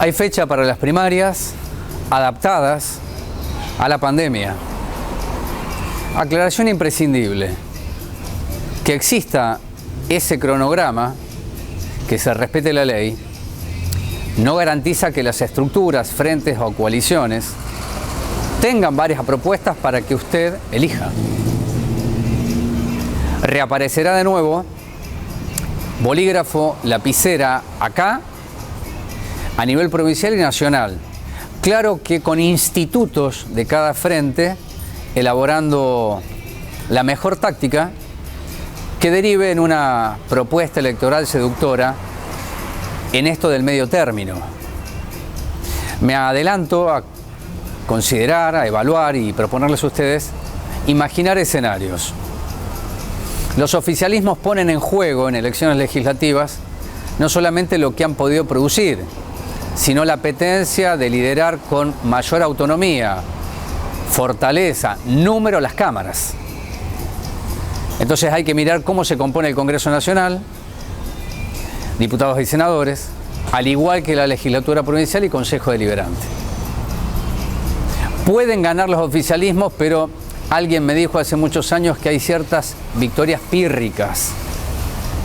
Hay fecha para las primarias adaptadas a la pandemia. Aclaración imprescindible. Que exista ese cronograma, que se respete la ley, no garantiza que las estructuras, frentes o coaliciones tengan varias propuestas para que usted elija. Reaparecerá de nuevo bolígrafo, lapicera acá, a nivel provincial y nacional. Claro que con institutos de cada frente, elaborando la mejor táctica que derive en una propuesta electoral seductora en esto del medio término. Me adelanto a considerar, a evaluar y proponerles a ustedes imaginar escenarios. Los oficialismos ponen en juego en elecciones legislativas no solamente lo que han podido producir, sino la apetencia de liderar con mayor autonomía, fortaleza, número las cámaras. Entonces hay que mirar cómo se compone el Congreso Nacional, diputados y senadores, al igual que la legislatura provincial y Consejo Deliberante. Pueden ganar los oficialismos, pero alguien me dijo hace muchos años que hay ciertas victorias pírricas,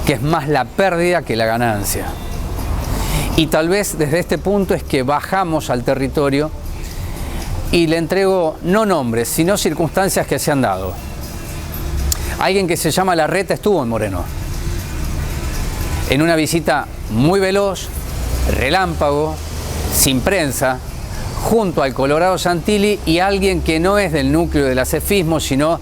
que es más la pérdida que la ganancia. Y tal vez desde este punto es que bajamos al territorio y le entrego no nombres, sino circunstancias que se han dado. Alguien que se llama Larreta estuvo en Moreno, en una visita muy veloz, relámpago, sin prensa, junto al Colorado Santilli y alguien que no es del núcleo del acefismo, sino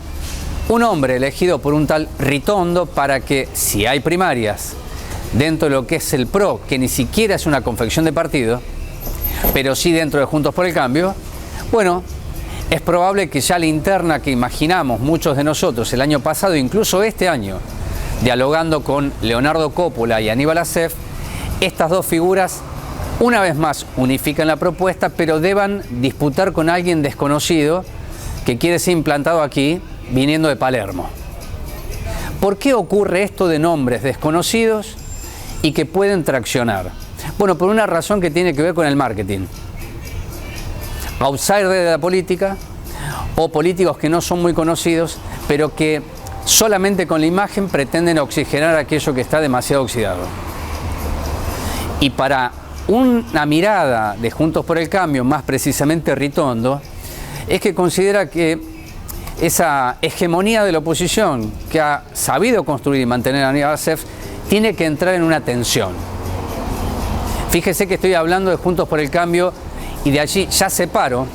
un hombre elegido por un tal Ritondo para que, si hay primarias dentro de lo que es el PRO, que ni siquiera es una confección de partido, pero sí dentro de Juntos por el Cambio, bueno, es probable que ya la interna que imaginamos muchos de nosotros el año pasado, incluso este año, dialogando con Leonardo Coppola y Aníbal Acef, estas dos figuras una vez más unifican la propuesta, pero deban disputar con alguien desconocido que quiere ser implantado aquí, viniendo de Palermo. ¿Por qué ocurre esto de nombres desconocidos y que pueden traccionar? Bueno, por una razón que tiene que ver con el marketing. Outsider de la política o políticos que no son muy conocidos, pero que solamente con la imagen pretenden oxigenar aquello que está demasiado oxidado. Y para una mirada de Juntos por el Cambio, más precisamente Ritondo, es que considera que esa hegemonía de la oposición que ha sabido construir y mantener a Aníbal Acef tiene que entrar en una tensión. Fíjese que estoy hablando de Juntos por el Cambio y de allí ya separo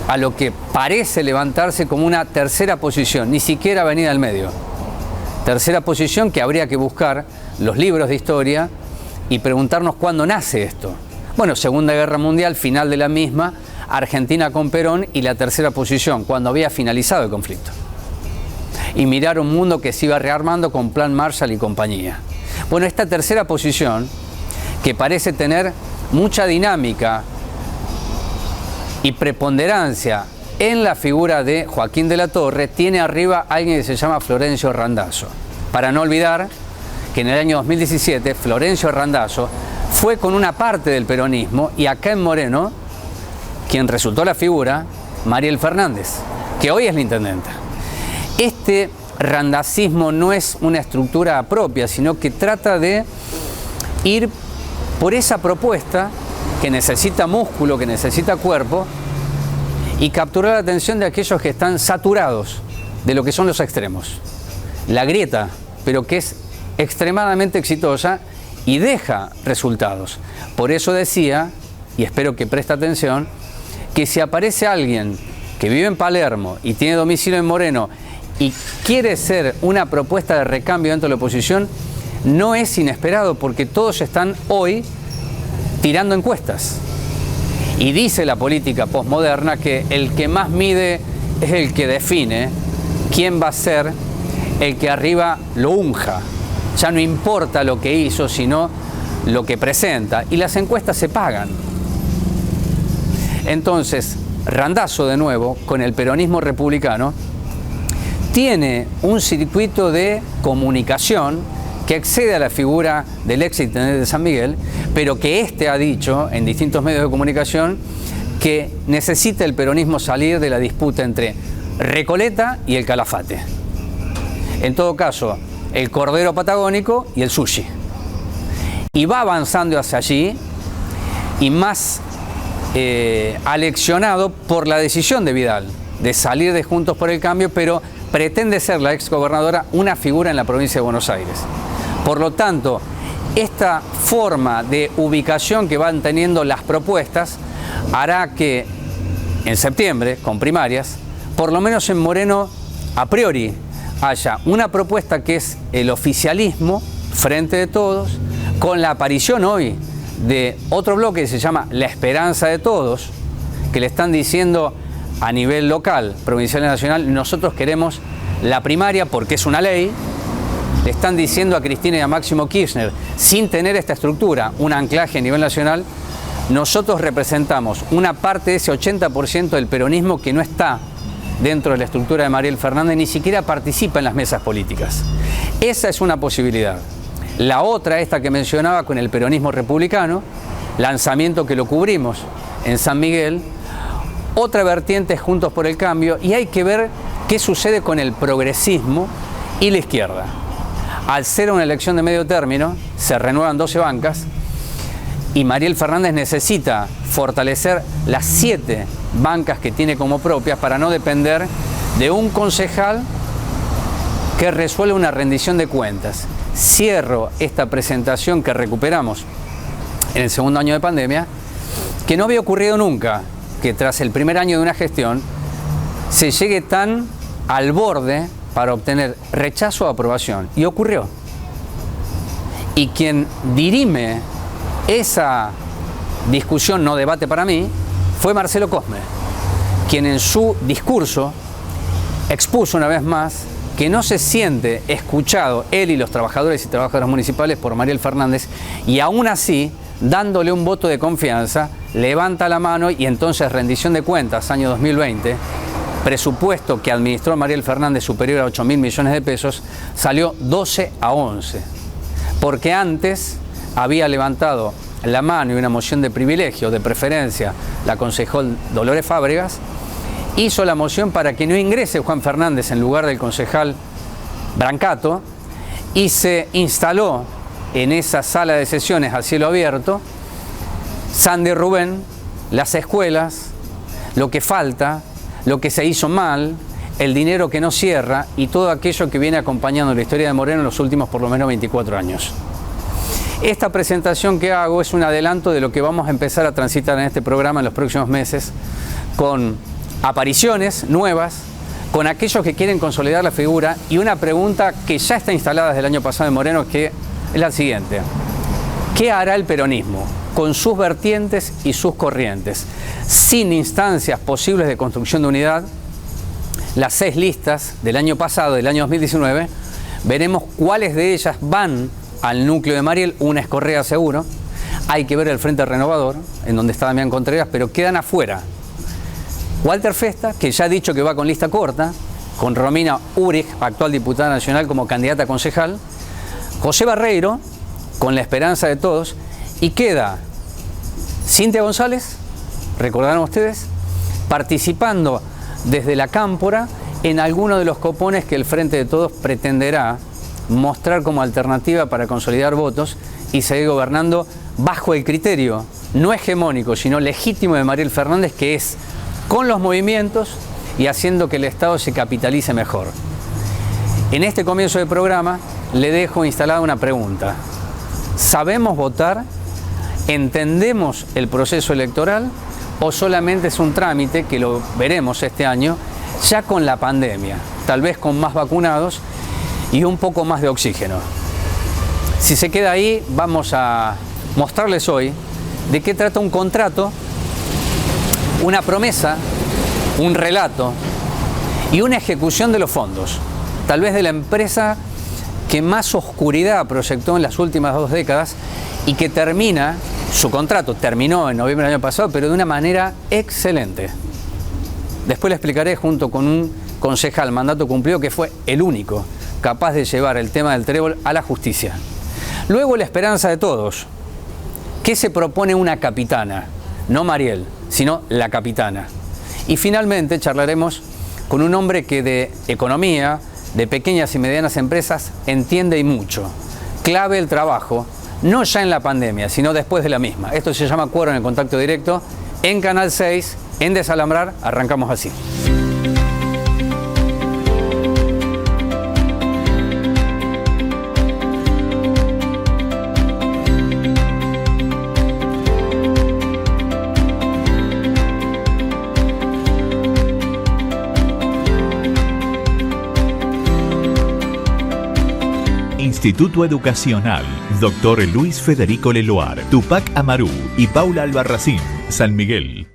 a lo que parece levantarse como una tercera posición, ni siquiera Avenida del Medio. Tercera posición que habría que buscar los libros de historia y preguntarnos cuándo nace esto. Bueno, Segunda Guerra Mundial, final de la misma, Argentina con Perón y la tercera posición, cuando había finalizado el conflicto. Y mirar un mundo que se iba rearmando con Plan Marshall y compañía. Bueno, esta tercera posición, que parece tener mucha dinámica y preponderancia en la figura de Joaquín de la Torre, tiene arriba a alguien que se llama Florencio Randazzo. Para no olvidar que en el año 2017 Florencio Randazzo fue con una parte del peronismo y acá en Moreno, quien resultó la figura, Mariel Fernández, que hoy es la intendenta. Este randazismo no es una estructura propia, sino que trata de ir por esa propuesta que necesita músculo, que necesita cuerpo, y capturar la atención de aquellos que están saturados de lo que son los extremos. La grieta, pero que es extremadamente exitosa y deja resultados. Por eso decía, y espero que preste atención, que si aparece alguien que vive en Palermo y tiene domicilio en Moreno y quiere ser una propuesta de recambio dentro de la oposición, no es inesperado porque todos están hoy tirando encuestas. Y dice la política posmoderna que el que más mide es el que define quién va a ser el que arriba lo unja. Ya no importa lo que hizo, sino lo que presenta. Y las encuestas se pagan. Entonces, Randazzo, de nuevo, con el peronismo republicano, tiene un circuito de comunicación que excede a la figura del ex intendente de San Miguel, pero que éste ha dicho en distintos medios de comunicación que necesita el peronismo salir de la disputa entre Recoleta y el Calafate. En todo caso, el cordero patagónico y el sushi. Y va avanzando hacia allí, y más aleccionado por la decisión de Vidal de salir de Juntos por el Cambio, pero pretende ser la exgobernadora una figura en la provincia de Buenos Aires. Por lo tanto, esta forma de ubicación que van teniendo las propuestas hará que en septiembre, con primarias, por lo menos en Moreno, a priori, haya una propuesta que es el oficialismo, Frente de Todos, con la aparición hoy de otro bloque que se llama La Esperanza de Todos, que le están diciendo a nivel local, provincial y nacional, nosotros queremos la primaria porque es una ley. Le están diciendo a Cristina y a Máximo Kirchner, sin tener esta estructura, un anclaje a nivel nacional, nosotros representamos una parte de ese 80% del peronismo que no está dentro de la estructura de Mariel Fernández, ni siquiera participa en las mesas políticas. Esa es una posibilidad. La otra, esta que mencionaba con el peronismo republicano, lanzamiento que lo cubrimos en San Miguel. Otra vertiente es Juntos por el Cambio, y hay que ver qué sucede con el progresismo y la izquierda. Al ser una elección de medio término, se renuevan 12 bancas y Mariel Fernández necesita fortalecer las 7 bancas que tiene como propias para no depender de un concejal que resuelve una rendición de cuentas. Cierro esta presentación que recuperamos en el segundo año de pandemia, que no había ocurrido nunca que tras el primer año de una gestión se llegue tan al borde para obtener rechazo o aprobación. Y ocurrió. Y quien dirime esa discusión, no debate para mí, fue Marcelo Cosme, quien en su discurso expuso una vez más que no se siente escuchado él y los trabajadores y trabajadoras municipales por Mariel Fernández, y aún así, dándole un voto de confianza, levanta la mano y entonces rendición de cuentas, año 2020, presupuesto que administró Mariel Fernández superior a 8.000 millones de pesos, salió 12-11, porque antes había levantado la mano y una moción de privilegio, de preferencia, la concejal Dolores Fábregas, hizo la moción para que no ingrese Juan Fernández en lugar del concejal Brancato, y se instaló en esa sala de sesiones a cielo abierto Sandy Rubén, las escuelas, lo que falta, lo que se hizo mal, el dinero que no cierra y todo aquello que viene acompañando la historia de Moreno en los últimos por lo menos 24 años. Esta presentación que hago es un adelanto de lo que vamos a empezar a transitar en este programa en los próximos meses, con apariciones nuevas, con aquellos que quieren consolidar la figura, y una pregunta que ya está instalada desde el año pasado en Moreno, que es la siguiente: ¿qué hará el peronismo con sus vertientes y sus corrientes, sin instancias posibles de construcción de unidad? Las 6 listas del año pasado, del año 2019, veremos cuáles de ellas van al núcleo de Mariel. Una es Correa seguro, hay que ver el Frente Renovador, en donde está Damián Contreras, pero quedan afuera Walter Festa, que ya ha dicho que va con lista corta, con Romina Urich, actual diputada nacional, como candidata a concejal, José Barreiro, con La Esperanza de Todos, y queda Cintia González, recordarán ustedes, participando desde la Cámpora en alguno de los copones que el Frente de Todos pretenderá mostrar como alternativa para consolidar votos y seguir gobernando bajo el criterio no hegemónico, sino legítimo de Mariel Fernández, que es con los movimientos y haciendo que el Estado se capitalice mejor. En este comienzo de programa le dejo instalada una pregunta. ¿Sabemos votar? ¿Entendemos el proceso electoral? ¿O solamente es un trámite que lo veremos este año, ya con la pandemia, tal vez con más vacunados y un poco más de oxígeno? Si se queda ahí, vamos a mostrarles hoy de qué trata un contrato, una promesa, un relato y una ejecución de los fondos, tal vez de la empresa que más oscuridad proyectó en las últimas 2 décadas y que termina, su contrato terminó en noviembre del año pasado, pero de una manera excelente. Después le explicaré, junto con un concejal mandato cumplido que fue el único capaz de llevar el tema del trébol a la justicia. Luego la esperanza de todos. ¿Qué se propone una capitana? No Mariel, sino la capitana. Y finalmente charlaremos con un hombre que de economía, de pequeñas y medianas empresas, entiende y mucho. Clave el trabajo, no ya en la pandemia, sino después de la misma. Esto se llama Cuoro en el Contacto Directo, en Canal 6, en Desalambrar. Arrancamos así. Instituto Educacional Dr. Luis Federico Leloir, Tupac Amaru y Paula Albarracín, San Miguel.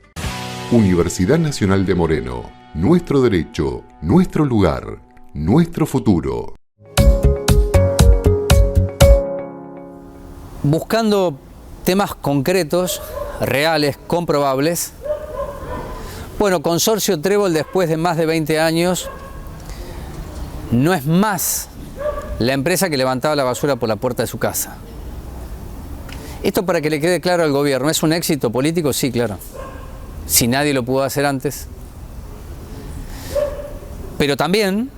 Universidad Nacional de Moreno. Nuestro derecho, nuestro lugar, nuestro futuro. Buscando temas concretos, reales, comprobables. Bueno, Consorcio Trébol, después de más de 20 años, no es más la empresa que levantaba la basura por la puerta de su casa. Esto, para que le quede claro al gobierno, ¿es un éxito político? Sí, claro. Si nadie lo pudo hacer antes. Pero también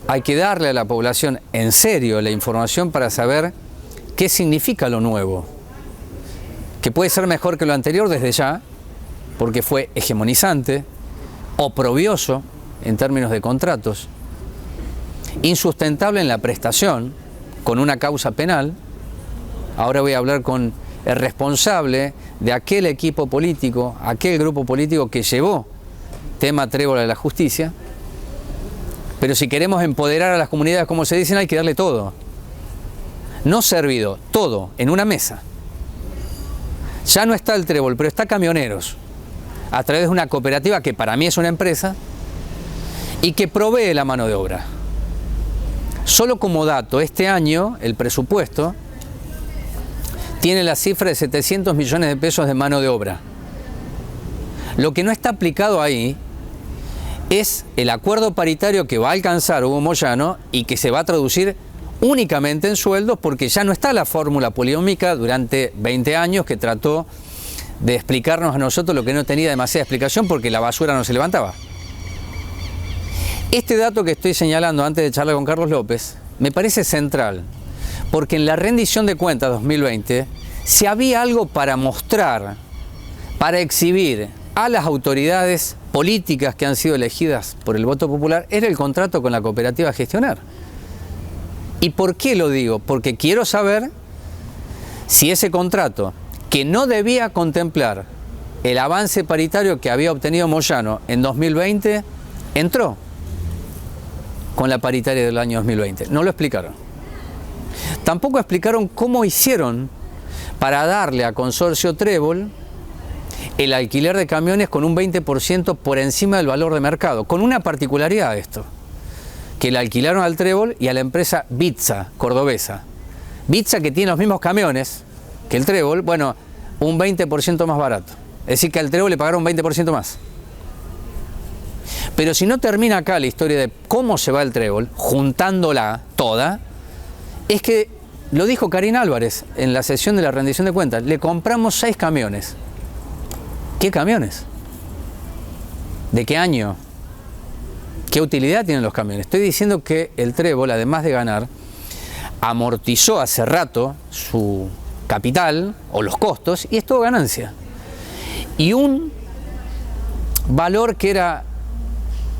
hay que darle a la población en serio la información para saber qué significa lo nuevo. Que puede ser mejor que lo anterior desde ya, porque fue hegemonizante, oprobioso en términos de contratos, insustentable en la prestación, con una causa penal. Ahora voy a hablar con el responsable de aquel equipo político, aquel grupo político que llevó tema Trébol a la justicia. Pero si queremos empoderar a las comunidades, como se dicen, hay que darle todo. No servido, todo, en una mesa. Ya no está el Trébol, pero está Camioneros, a través de una cooperativa que para mí es una empresa y que provee la mano de obra. Solo como dato, este año el presupuesto tiene la cifra de 700 millones de pesos de mano de obra. Lo que no está aplicado ahí es el acuerdo paritario que va a alcanzar Hugo Moyano y que se va a traducir únicamente en sueldos, porque ya no está la fórmula poliómica durante 20 años que trató de explicarnos a nosotros lo que no tenía demasiada explicación porque la basura no se levantaba. Este dato que estoy señalando antes de charlar con Carlos López me parece central, porque en la rendición de cuentas 2020, si había algo para mostrar, para exhibir a las autoridades políticas que han sido elegidas por el voto popular, era el contrato con la cooperativa a gestionar. ¿Y por qué lo digo? Porque quiero saber si ese contrato, que no debía contemplar el avance paritario que había obtenido Moyano en 2020, entró con la paritaria del año 2020. No lo explicaron. Tampoco explicaron cómo hicieron para darle a Consorcio Trébol el alquiler de camiones con un 20% por encima del valor de mercado, con una particularidad de esto, que le alquilaron al Trébol y a la empresa Bitza, cordobesa. Bitza, que tiene los mismos camiones que el Trébol, bueno, un 20% más barato. Es decir, que al Trébol le pagaron un 20% más. Pero si no termina acá la historia de cómo se va el Trébol, juntándola toda, es que, lo dijo Karina Álvarez en la sesión de la rendición de cuentas, le compramos 6 camiones. ¿Qué camiones? ¿De qué año? ¿Qué utilidad tienen los camiones? Estoy diciendo que el Trébol, además de ganar, amortizó hace rato su capital o los costos y es todo ganancia. Y un valor que era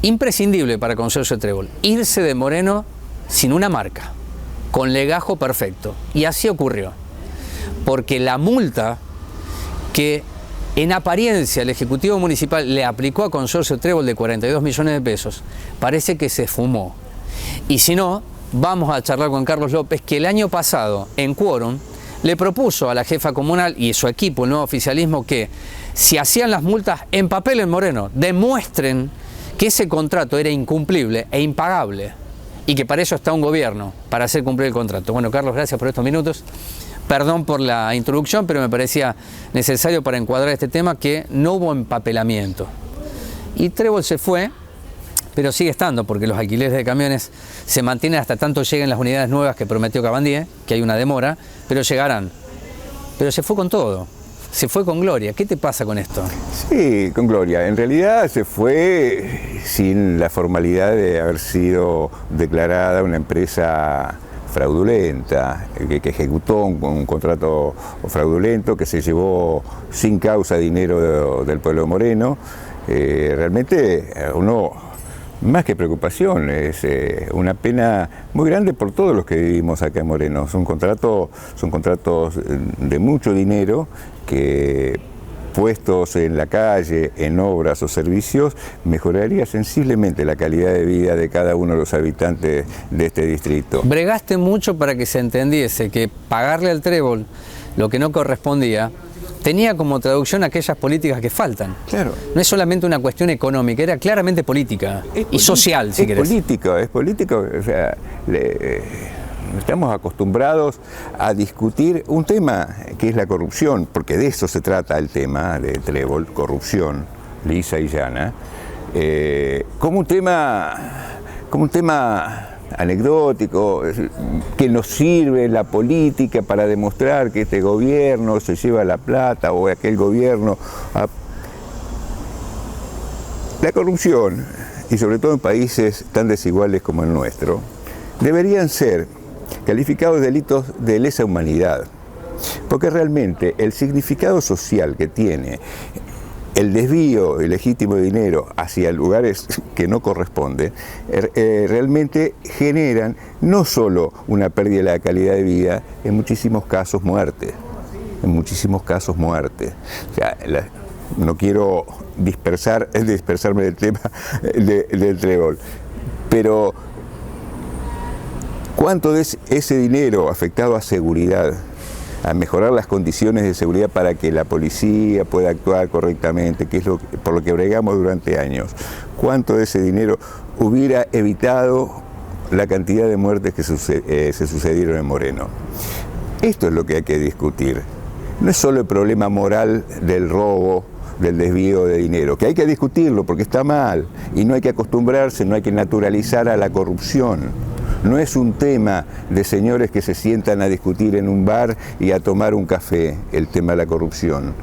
imprescindible para Consorcio Trébol, irse de Moreno sin una marca, con legajo perfecto. Y así ocurrió, porque la multa que en apariencia el Ejecutivo Municipal le aplicó a Consorcio Trébol de 42 millones de pesos, parece que se fumó. Y si no, vamos a charlar con Carlos López, que el año pasado en Quórum le propuso a la jefa comunal y su equipo, el nuevo oficialismo, que si hacían las multas en papel en Moreno, demuestren que ese contrato era incumplible e impagable y que para eso está un gobierno, para hacer cumplir el contrato. Bueno, Carlos, gracias por estos minutos. Perdón por la introducción, pero me parecía necesario para encuadrar este tema, que no hubo empapelamiento. Y Trébol se fue pero sigue estando, porque los alquileres de camiones se mantienen hasta tanto lleguen las unidades nuevas que prometió Cabandier, que hay una demora, pero llegarán. Pero se fue con todo, se fue con gloria. ¿Qué te pasa con esto? Sí, con gloria. En realidad se fue sin la formalidad de haber sido declarada una empresa fraudulenta, que ejecutó un contrato fraudulento, que se llevó sin causa dinero del pueblo moreno. Realmente uno, más que preocupación, es una pena muy grande por todos los que vivimos acá en Moreno. Son contratos de mucho dinero que, puestos en la calle, en obras o servicios, mejoraría sensiblemente la calidad de vida de cada uno de los habitantes de este distrito. Bregaste mucho para que se entendiese que pagarle al trébol lo que no correspondía tenía como traducción aquellas políticas que faltan. Claro. No es solamente una cuestión económica, era claramente política y social, si querés. Es político, o sea, estamos acostumbrados a discutir un tema que es la corrupción, porque de eso se trata el tema de trébol, corrupción, lisa y llana, como un tema anecdótico, que nos sirve la política para demostrar que este gobierno se lleva la plata o aquel gobierno. La corrupción, y sobre todo en países tan desiguales como el nuestro, deberían ser calificados de delitos de lesa humanidad, porque realmente el significado social que tiene el desvío ilegítimo de dinero hacia lugares que no corresponden, realmente generan no solo una pérdida de la calidad de vida, en muchísimos casos muerte. O sea, no quiero dispersarme del tema del trébol, pero ¿cuánto de ese dinero afectado a seguridad, a mejorar las condiciones de seguridad para que la policía pueda actuar correctamente, que es por lo que bregamos durante años? ¿Cuánto de ese dinero hubiera evitado la cantidad de muertes que se sucedieron en Moreno? Esto es lo que hay que discutir. No es solo el problema moral del robo, del desvío de dinero, que hay que discutirlo porque está mal y no hay que acostumbrarse, no hay que naturalizar a la corrupción. No es un tema de señores que se sientan a discutir en un bar y a tomar un café, el tema de la corrupción.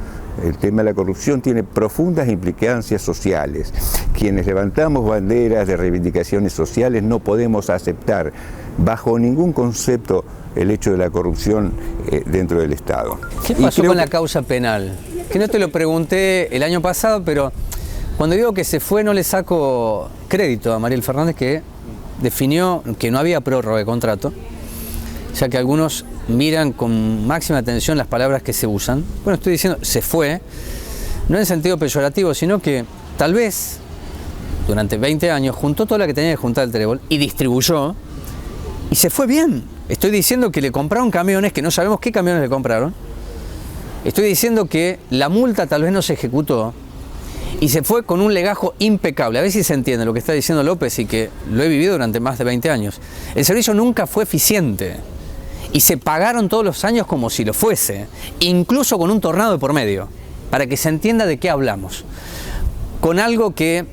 El tema de la corrupción tiene profundas implicancias sociales. Quienes levantamos banderas de reivindicaciones sociales no podemos aceptar bajo ningún concepto el hecho de la corrupción dentro del Estado. ¿Qué pasó con la causa penal? Que no te lo pregunté el año pasado, pero cuando digo que se fue no le saco crédito a Mariel Fernández, que definió que no había prórroga de contrato, ya que algunos miran con máxima atención las palabras que se usan. Bueno, estoy diciendo, se fue, no en sentido peyorativo, sino que tal vez durante 20 años juntó toda la que tenía que juntar el trébol y distribuyó, y se fue bien. Estoy diciendo que le compraron camiones, que no sabemos qué camiones le compraron. Estoy diciendo que la multa tal vez no se ejecutó, y se fue con un legajo impecable. A ver si se entiende lo que está diciendo López, y que lo he vivido durante más de 20 años. El servicio nunca fue eficiente y se pagaron todos los años como si lo fuese, incluso con un tornado de por medio, para que se entienda de qué hablamos. Con algo que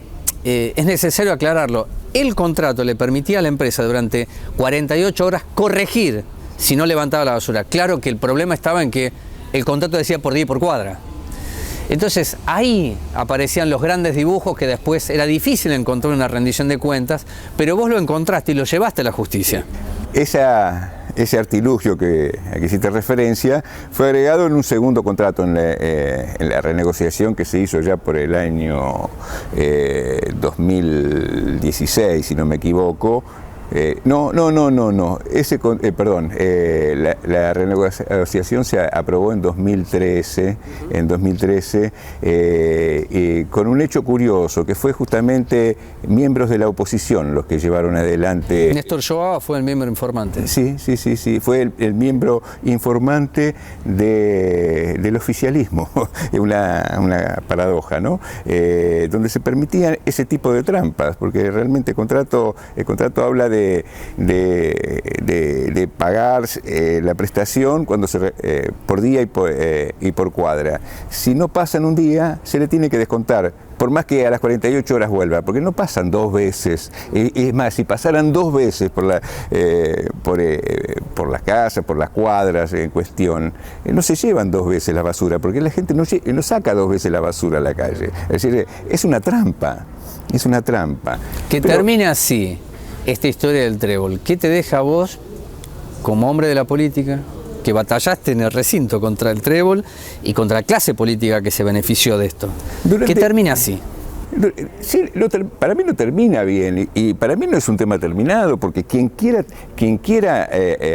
es necesario aclararlo. El contrato le permitía a la empresa durante 48 horas corregir si no levantaba la basura. Claro que el problema estaba en que el contrato decía por día y por cuadra. Entonces ahí aparecían los grandes dibujos que después era difícil encontrar una rendición de cuentas, pero vos lo encontraste y lo llevaste a la justicia. Ese artilugio a que hiciste referencia fue agregado en un segundo contrato en la renegociación que se hizo ya por el año 2016, si no me equivoco. La renegociación se aprobó en 2013, con un hecho curioso, que fue justamente miembros de la oposición los que llevaron adelante. Néstor Joao fue el miembro informante. Sí, fue el miembro informante del oficialismo, una paradoja, ¿no? Donde se permitían ese tipo de trampas, porque realmente el contrato habla de pagar la prestación cuando por día y por cuadra. Si no pasa en un día, se le tiene que descontar por más que a las 48 horas vuelva, porque no pasan 2 veces. Es más, si pasaran 2 veces por las casas, por las cuadras en cuestión, no se llevan 2 veces la basura, porque la gente no saca 2 veces la basura a la calle. Es decir, es una trampa, es una trampa. Que termine así esta historia del trébol. ¿Qué te deja a vos, como hombre de la política, que batallaste en el recinto contra el trébol y contra la clase política que se benefició de esto? Que termine así. Sí, para mí no termina bien, y para mí no es un tema terminado, porque quien quiera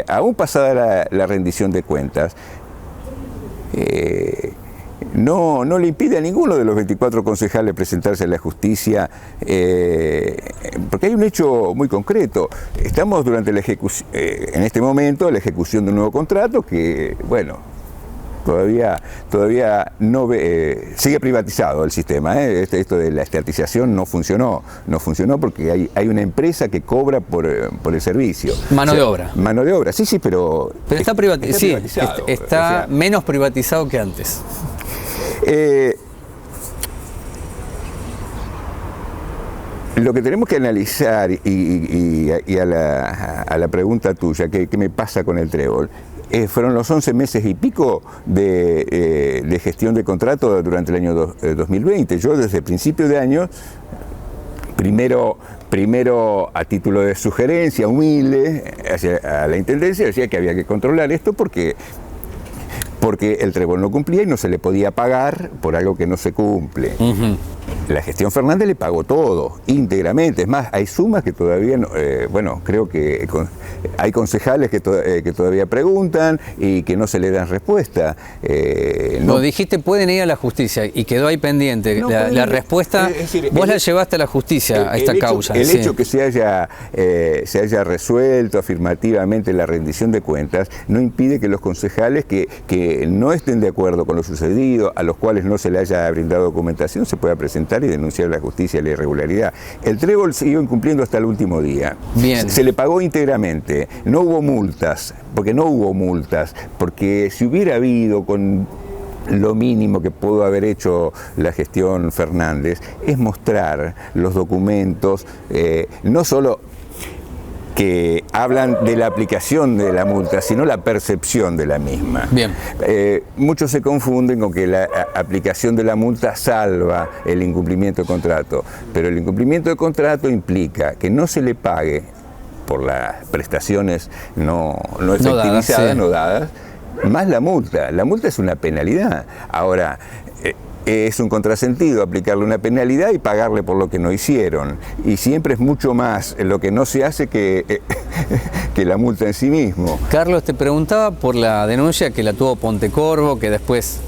aún pasada la rendición de cuentas, no le impide a ninguno de los 24 concejales presentarse a la justicia, porque hay un hecho muy concreto. Estamos durante la ejecución, en este momento, la ejecución de un nuevo contrato que, bueno, todavía no sigue privatizado el sistema. Esto de la estatización no funcionó porque hay una empresa que cobra por el servicio. Mano de obra. Mano de obra, sí, pero está privatizado. Está menos privatizado que antes. Lo que tenemos que analizar, y a la pregunta tuya, ¿qué me pasa con el trébol? Fueron los 11 meses y pico de gestión de contrato durante el año 2020. Yo desde principio de año, primero a título de sugerencia humilde a la Intendencia, decía que había que controlar esto porque el trébol no cumplía y no se le podía pagar por algo que no se cumple. Uh-huh. La gestión Fernández le pagó todo, íntegramente. Es más, hay sumas que todavía, creo que hay concejales que todavía preguntan y que no se le dan respuesta. No, dijiste pueden ir a la justicia y quedó ahí pendiente. No, la respuesta, vos la llevaste a la justicia, a esta causa. El hecho que se haya resuelto afirmativamente la rendición de cuentas no impide que los concejales que no estén de acuerdo con lo sucedido, a los cuales no se le haya brindado documentación, se pueda presentar y denunciar a la justicia la irregularidad. El trébol siguió incumpliendo hasta el último día. Bien. Se le pagó íntegramente. No hubo multas, porque si hubiera habido con lo mínimo que pudo haber hecho la gestión Fernández, es mostrar los documentos, no solo que hablan de la aplicación de la multa, sino la percepción de la misma. Bien. Muchos se confunden con que la aplicación de la multa salva el incumplimiento de contrato, pero el incumplimiento de contrato implica que no se le pague por las prestaciones no efectivizadas, no dadas, más la multa. La multa es una penalidad. Ahora, es un contrasentido aplicarle una penalidad y pagarle por lo que no hicieron. Y siempre es mucho más lo que no se hace que la multa en sí mismo. Carlos, te preguntaba por la denuncia que la tuvo Pontecorvo, que después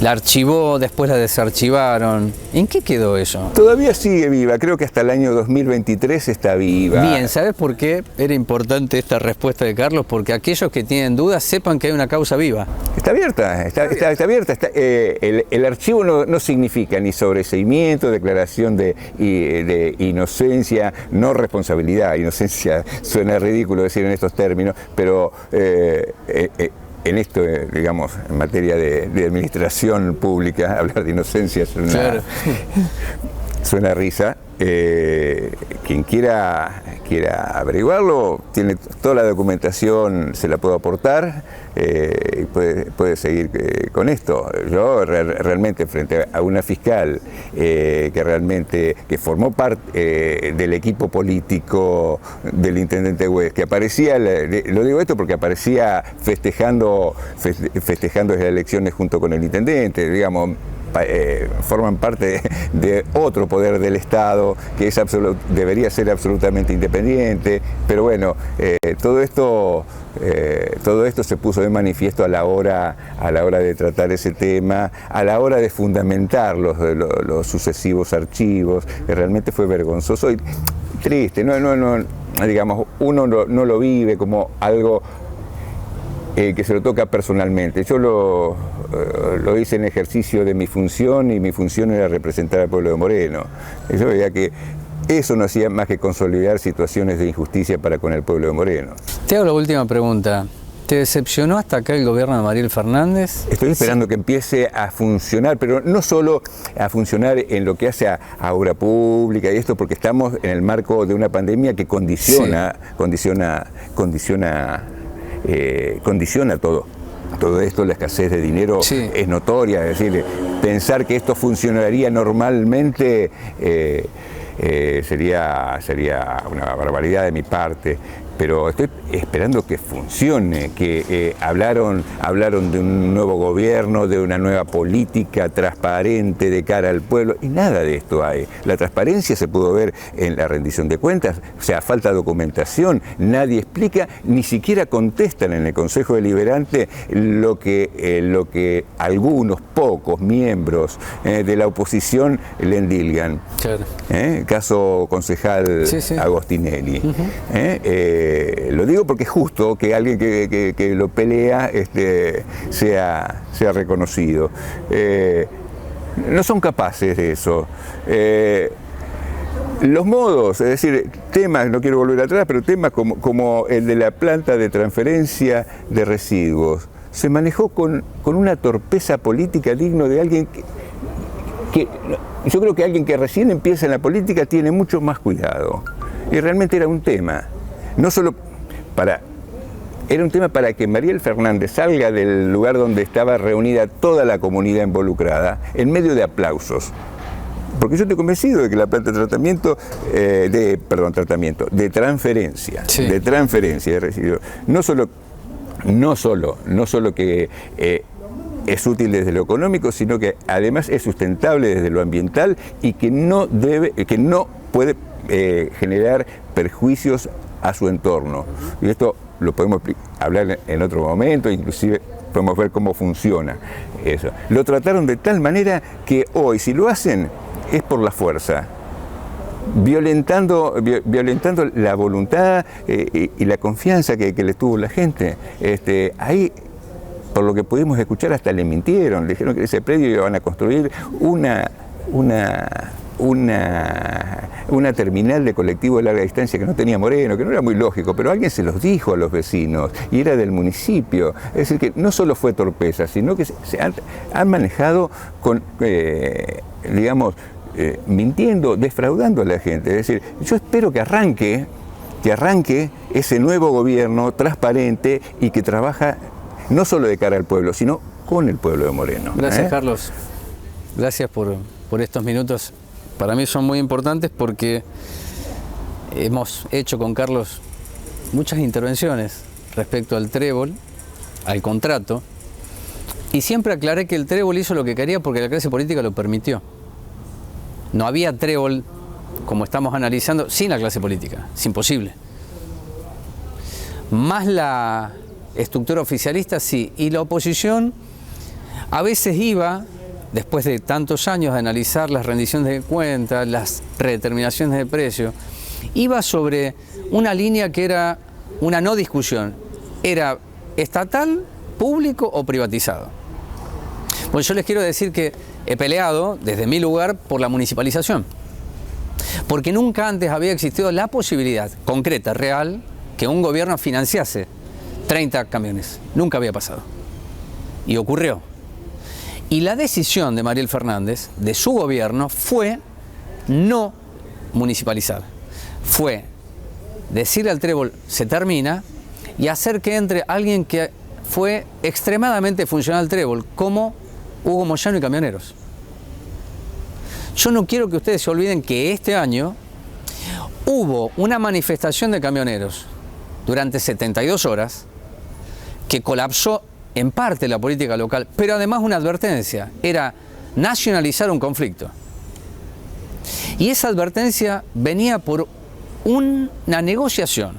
la archivó, después la desarchivaron. ¿En qué quedó eso? Todavía sigue viva, creo que hasta el año 2023 está viva. Bien, ¿sabes por qué era importante esta respuesta de Carlos? Porque aquellos que tienen dudas sepan que hay una causa viva. Está abierta, está abierta. El archivo no significa ni sobreseimiento, declaración de inocencia, no responsabilidad. Inocencia suena ridículo decir en estos términos, pero en esto, digamos, en materia de administración pública, hablar de inocencia suena a risa. Quien quiera averiguarlo, tiene toda la documentación, se la puedo aportar y puede seguir con esto. Yo realmente, frente a una fiscal que formó parte del equipo político del intendente Güez, que aparecía, lo digo esto porque aparecía festejando las elecciones junto con el intendente, digamos, forman parte de otro poder del Estado que debería ser absolutamente independiente, pero bueno, todo esto se puso de manifiesto a la hora de tratar ese tema, a la hora de fundamentar los sucesivos archivos, que realmente fue vergonzoso y triste. No, digamos, uno no lo vive como algo que se lo toca personalmente. Yo lo hice en ejercicio de mi función, y mi función era representar al pueblo de Moreno. Y yo veía que eso no hacía más que consolidar situaciones de injusticia para con el pueblo de Moreno. Te hago la última pregunta. ¿Te decepcionó hasta acá el gobierno de Mariel Fernández? Estoy esperando que empiece a funcionar, pero no solo a funcionar en lo que hace a obra pública y esto, porque estamos en el marco de una pandemia que condiciona todo. Todo esto, la escasez de dinero es notoria, es decir, pensar que esto funcionaría normalmente sería una barbaridad de mi parte. Pero estoy esperando que funcione, que hablaron de un nuevo gobierno, de una nueva política transparente de cara al pueblo, y nada de esto hay. La transparencia se pudo ver en la rendición de cuentas, o sea, falta documentación, nadie explica, ni siquiera contestan en el Consejo Deliberante lo que algunos pocos miembros de la oposición le endilgan. Claro. Caso concejal Agostinelli. Lo digo porque es justo que alguien que lo pelea sea reconocido. No son capaces de eso. Los modos, es decir, temas, no quiero volver atrás, pero temas como el de la planta de transferencia de residuos, se manejó con una torpeza política digno de alguien que yo creo que alguien que recién empieza en la política tiene mucho más cuidado. Y realmente era un tema. Era un tema para que Mariel Fernández salga del lugar donde estaba reunida toda la comunidad involucrada, en medio de aplausos. Porque yo estoy convencido de que la planta de tratamiento, de transferencia de residuos, no solo que es útil desde lo económico, sino que además es sustentable desde lo ambiental y que no puede generar perjuicios a su entorno. Y esto lo podemos hablar en otro momento, inclusive podemos ver cómo funciona eso. Lo trataron de tal manera que hoy, si lo hacen, es por la fuerza, violentando la voluntad y la confianza que le tuvo la gente. Ahí, por lo que pudimos escuchar, hasta le mintieron, le dijeron que ese predio iban a construir una terminal de colectivo de larga distancia que no tenía Moreno, que no era muy lógico, pero alguien se los dijo a los vecinos y era del municipio. Es decir, que no solo fue torpeza, sino que se han manejado con, mintiendo, defraudando a la gente. Es decir, yo espero que arranque ese nuevo gobierno transparente y que trabaja no solo de cara al pueblo, sino con el pueblo de Moreno. Gracias, Carlos. Gracias por estos minutos. Para mí son muy importantes porque hemos hecho con Carlos muchas intervenciones respecto al trébol, al contrato, y siempre aclaré que el trébol hizo lo que quería porque la clase política lo permitió. No había trébol, como estamos analizando, sin la clase política. Es imposible. Más la estructura oficialista, sí. Y la oposición a veces iba, después de tantos años de analizar las rendiciones de cuentas, las redeterminaciones de precio, iba sobre una línea que era una no discusión. Era estatal, público o privatizado. Pues yo les quiero decir que he peleado desde mi lugar por la municipalización. Porque nunca antes había existido la posibilidad concreta, real, que un gobierno financiase 30 camiones. Nunca había pasado. Y ocurrió. Y la decisión de Mariel Fernández, de su gobierno, fue no municipalizar. Fue decirle al trébol, se termina, y hacer que entre alguien que fue extremadamente funcional al trébol, como Hugo Moyano y Camioneros. Yo no quiero que ustedes se olviden que este año hubo una manifestación de camioneros durante 72 horas que colapsó en parte la política local, pero además una advertencia, era nacionalizar un conflicto. Y esa advertencia venía por una negociación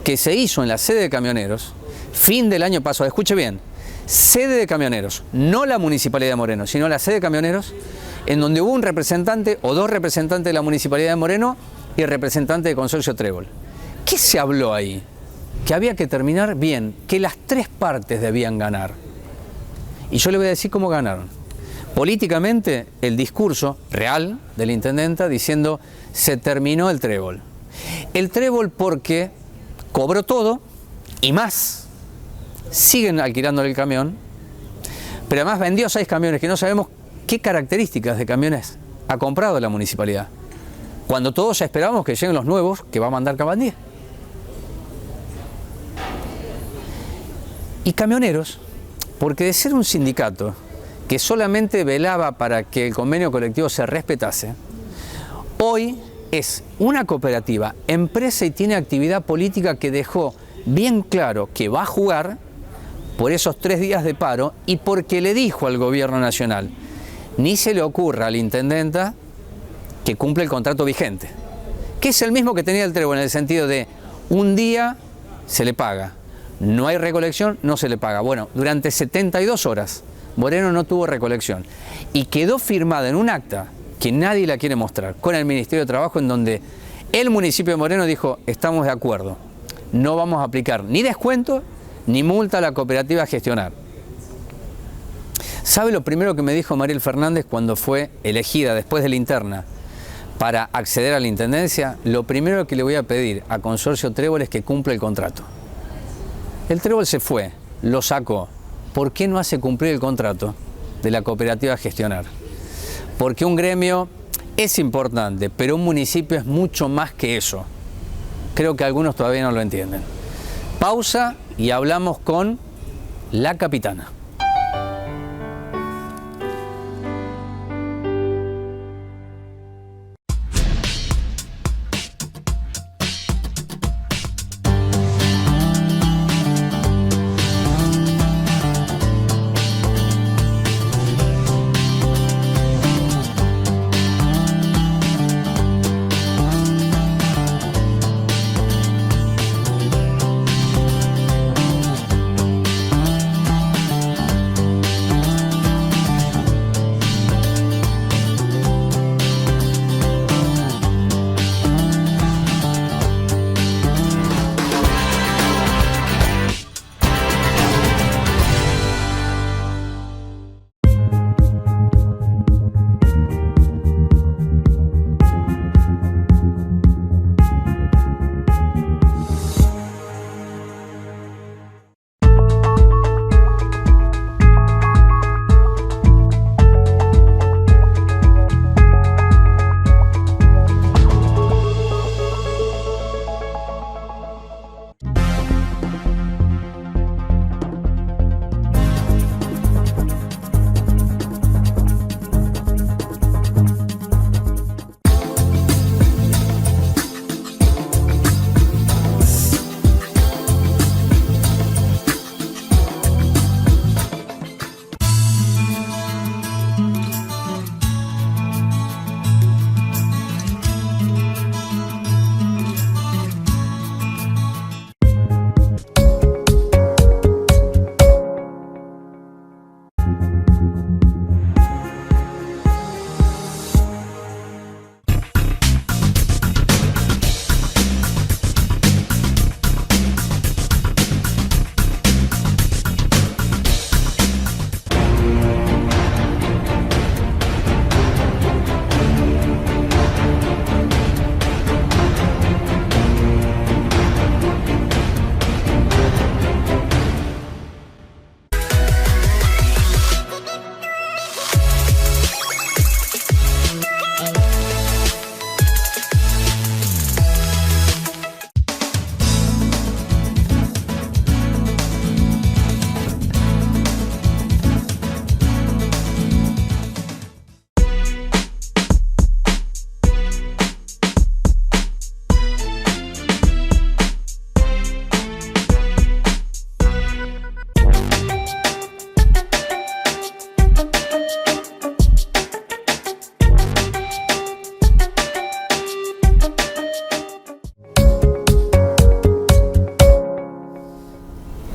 que se hizo en la sede de Camioneros, fin del año pasado. Escuche bien, sede de Camioneros, no la Municipalidad de Moreno, sino la sede de Camioneros, en donde hubo un representante o dos representantes de la Municipalidad de Moreno y el representante del Consorcio Trébol. ¿Qué se habló ahí? Que había que terminar bien, que las tres partes debían ganar. Y yo le voy a decir cómo ganaron. Políticamente, el discurso real de la intendenta diciendo se terminó el trébol. El trébol porque cobró todo y más siguen alquilándole el camión, pero además vendió 6 camiones que no sabemos qué características de camiones ha comprado la municipalidad, cuando todos ya esperábamos que lleguen los nuevos que va a mandar Cabandier. Y camioneros, porque de ser un sindicato que solamente velaba para que el convenio colectivo se respetase, hoy es una cooperativa, empresa y tiene actividad política que dejó bien claro que va a jugar por esos 3 días de paro y porque le dijo al gobierno nacional, ni se le ocurra a la intendenta que cumple el contrato vigente, que es el mismo que tenía el Trébol en el sentido de un día se le paga, no hay recolección, no se le paga. Bueno, durante 72 horas Moreno no tuvo recolección y quedó firmada en un acta que nadie la quiere mostrar con el Ministerio de Trabajo, en donde el municipio de Moreno dijo, estamos de acuerdo, no vamos a aplicar ni descuento ni multa a la cooperativa a gestionar. ¿Sabe lo primero que me dijo Mariel Fernández cuando fue elegida después de la interna para acceder a la intendencia? Lo primero que le voy a pedir a Consorcio Trébol es que cumpla el contrato. El Trébol se fue, lo sacó. ¿Por qué no hace cumplir el contrato de la cooperativa a gestionar? Porque un gremio es importante, pero un municipio es mucho más que eso. Creo que algunos todavía no lo entienden. Pausa y hablamos con la capitana.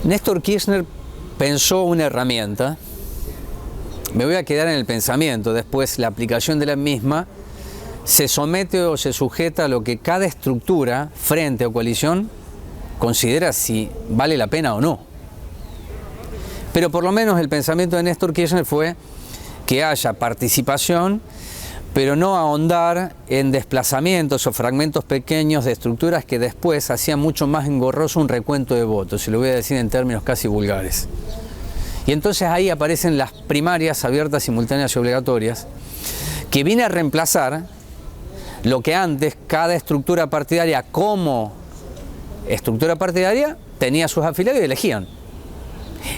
Néstor Kirchner pensó una herramienta, me voy a quedar en el pensamiento, después la aplicación de la misma se somete o se sujeta a lo que cada estructura, frente o coalición, considera si vale la pena o no. Pero por lo menos el pensamiento de Néstor Kirchner fue que haya participación, pero no ahondar en desplazamientos o fragmentos pequeños de estructuras que después hacían mucho más engorroso un recuento de votos, y lo voy a decir en términos casi vulgares. Y entonces ahí aparecen las primarias abiertas, simultáneas y obligatorias, que viene a reemplazar lo que antes cada estructura partidaria como estructura partidaria tenía sus afiliados y elegían.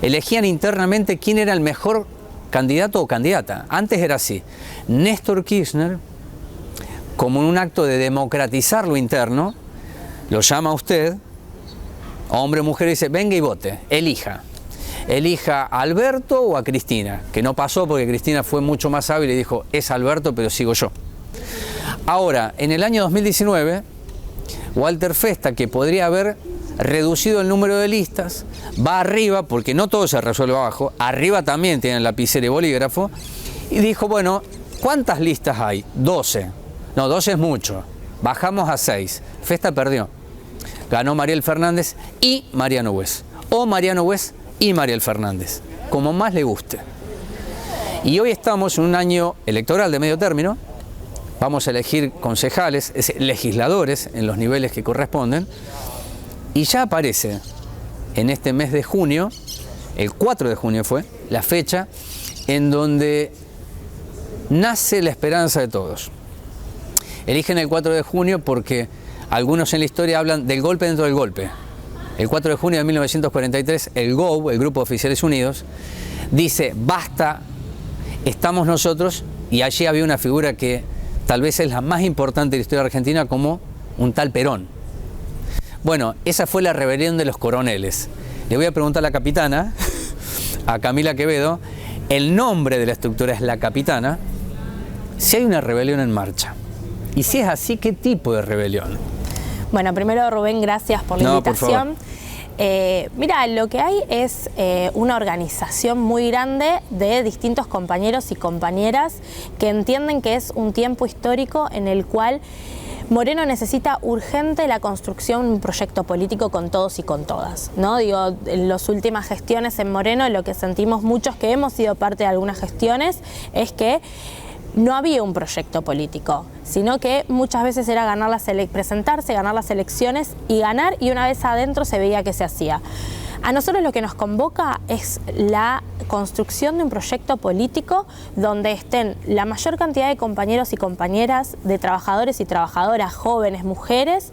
Elegían internamente quién era el mejor candidato o candidata. Antes era así. Néstor Kirchner, como en un acto de democratizar lo interno, lo llama a usted, hombre o mujer, y dice, venga y vote, elija. Elija a Alberto o a Cristina, que no pasó porque Cristina fue mucho más hábil y dijo, es Alberto, pero sigo yo. Ahora, en el año 2019, Walter Festa, que podría haber reducido el número de listas, va arriba, porque no todo se resuelve abajo, arriba también tienen lapicera y bolígrafo, y dijo, bueno, ¿cuántas listas hay? 12. No, 12 es mucho. Bajamos a 6. Festa perdió. Ganó Mariel Fernández y Mariano Wes. O Mariano Wes y Mariel Fernández, como más le guste. Y hoy estamos en un año electoral de medio término. Vamos a elegir concejales, legisladores en los niveles que corresponden. Y ya aparece en este mes de junio, el 4 de junio fue la fecha en donde nace la esperanza de todos. Eligen el 4 de junio porque algunos en la historia hablan del golpe dentro del golpe. El 4 de junio de 1943, el GOU, el Grupo de Oficiales Unidos, dice, basta, estamos nosotros, y allí había una figura que tal vez es la más importante de la historia argentina, como un tal Perón. Bueno, esa fue la rebelión de los coroneles. Le voy a preguntar a la capitana, a Camila Quevedo, el nombre de la estructura es La Capitana, si hay una rebelión en marcha. Y si es así, ¿qué tipo de rebelión? Bueno, primero, Rubén, gracias por la invitación. Mira, lo que hay es una organización muy grande de distintos compañeros y compañeras que entienden que es un tiempo histórico en el cual Moreno necesita urgente la construcción de un proyecto político con todos y con todas, ¿no? Digo, en las últimas gestiones en Moreno lo que sentimos muchos que hemos sido parte de algunas gestiones es que no había un proyecto político, sino que muchas veces era presentarse, ganar las elecciones y ganar, y una vez adentro se veía que se hacía. A nosotros lo que nos convoca es la construcción de un proyecto político donde estén la mayor cantidad de compañeros y compañeras, de trabajadores y trabajadoras, jóvenes, mujeres,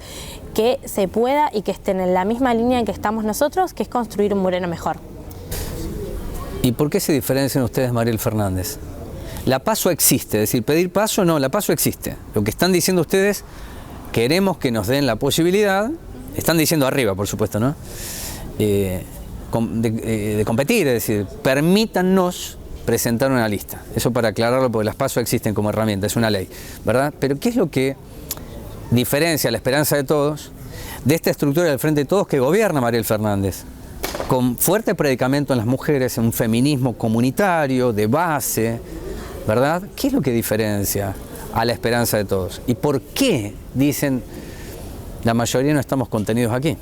que se pueda y que estén en la misma línea en que estamos nosotros, que es construir un Moreno mejor. ¿Y por qué se diferencian ustedes, Mariel Fernández? La PASO existe, es decir, pedir PASO no, la PASO existe. Lo que están diciendo ustedes, queremos que nos den la posibilidad, están diciendo arriba, por supuesto, ¿no? De competir, es decir, permítannos presentar una lista. Eso para aclararlo, porque las PASO existen como herramienta, es una ley, ¿verdad? Pero ¿qué es lo que diferencia la esperanza de todos de esta estructura del Frente de Todos que gobierna Mariel Fernández? Con fuerte predicamento en las mujeres, en un feminismo comunitario, de base, ¿verdad? ¿Qué es lo que diferencia a la esperanza de todos? ¿Y por qué dicen la mayoría no estamos contenidos aquí?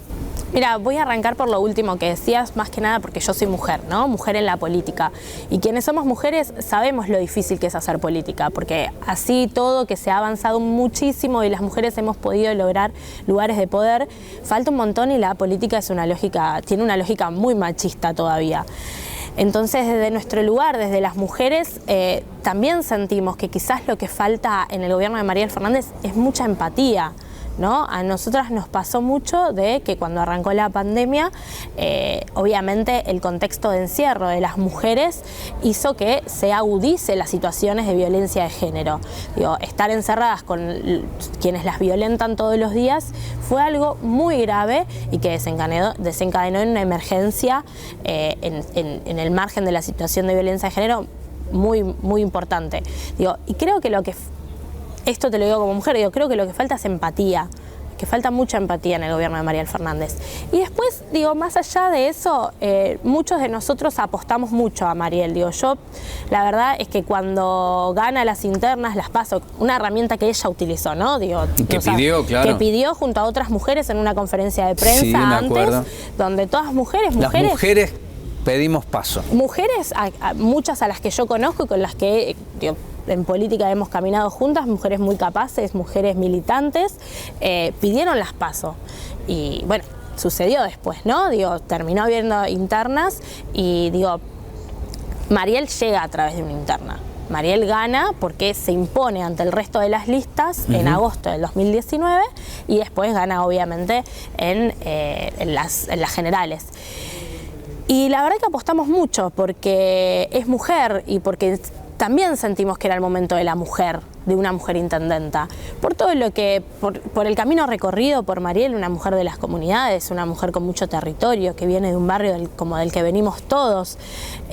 Mira, voy a arrancar por lo último que decías, más que nada porque yo soy mujer, ¿no? Mujer en la política. Y quienes somos mujeres sabemos lo difícil que es hacer política, porque así todo que se ha avanzado muchísimo y las mujeres hemos podido lograr lugares de poder, falta un montón y la política tiene una lógica muy machista todavía. Entonces, desde nuestro lugar, desde las mujeres, también sentimos que quizás lo que falta en el gobierno de Mariel Fernández es mucha empatía, ¿no? A nosotras nos pasó mucho de que cuando arrancó la pandemia, obviamente el contexto de encierro de las mujeres hizo que se agudice las situaciones de violencia de género. Digo, estar encerradas con quienes las violentan todos los días fue algo muy grave y que desencadenó en una emergencia en el margen de la situación de violencia de género muy, muy importante. Digo, y creo que esto te lo digo como mujer, creo que lo que falta es empatía, que falta mucha empatía en el gobierno de Mariel Fernández. Y después, más allá de eso, muchos de nosotros apostamos mucho a Mariel. Yo, la verdad es que cuando gana las internas, las PASO, una herramienta que ella utilizó, ¿no? Pidió, claro. Que pidió junto a otras mujeres en una conferencia de prensa antes, donde todas mujeres... Las mujeres pedimos PASO. Mujeres, muchas a las que yo conozco y con las que en política hemos caminado juntas, mujeres muy capaces, mujeres militantes, pidieron las PASO. Y bueno, sucedió después, ¿no? Digo, terminó habiendo internas y digo, Mariel llega a través de una interna. Mariel gana porque se impone ante el resto de las listas en agosto del 2019 y después gana obviamente en las generales. Y la verdad que apostamos mucho porque es mujer y porque también sentimos que era el momento de la mujer, de una mujer intendenta. Por todo lo que, por el camino recorrido por Mariel, una mujer de las comunidades, una mujer con mucho territorio, que viene de un barrio como del que venimos todos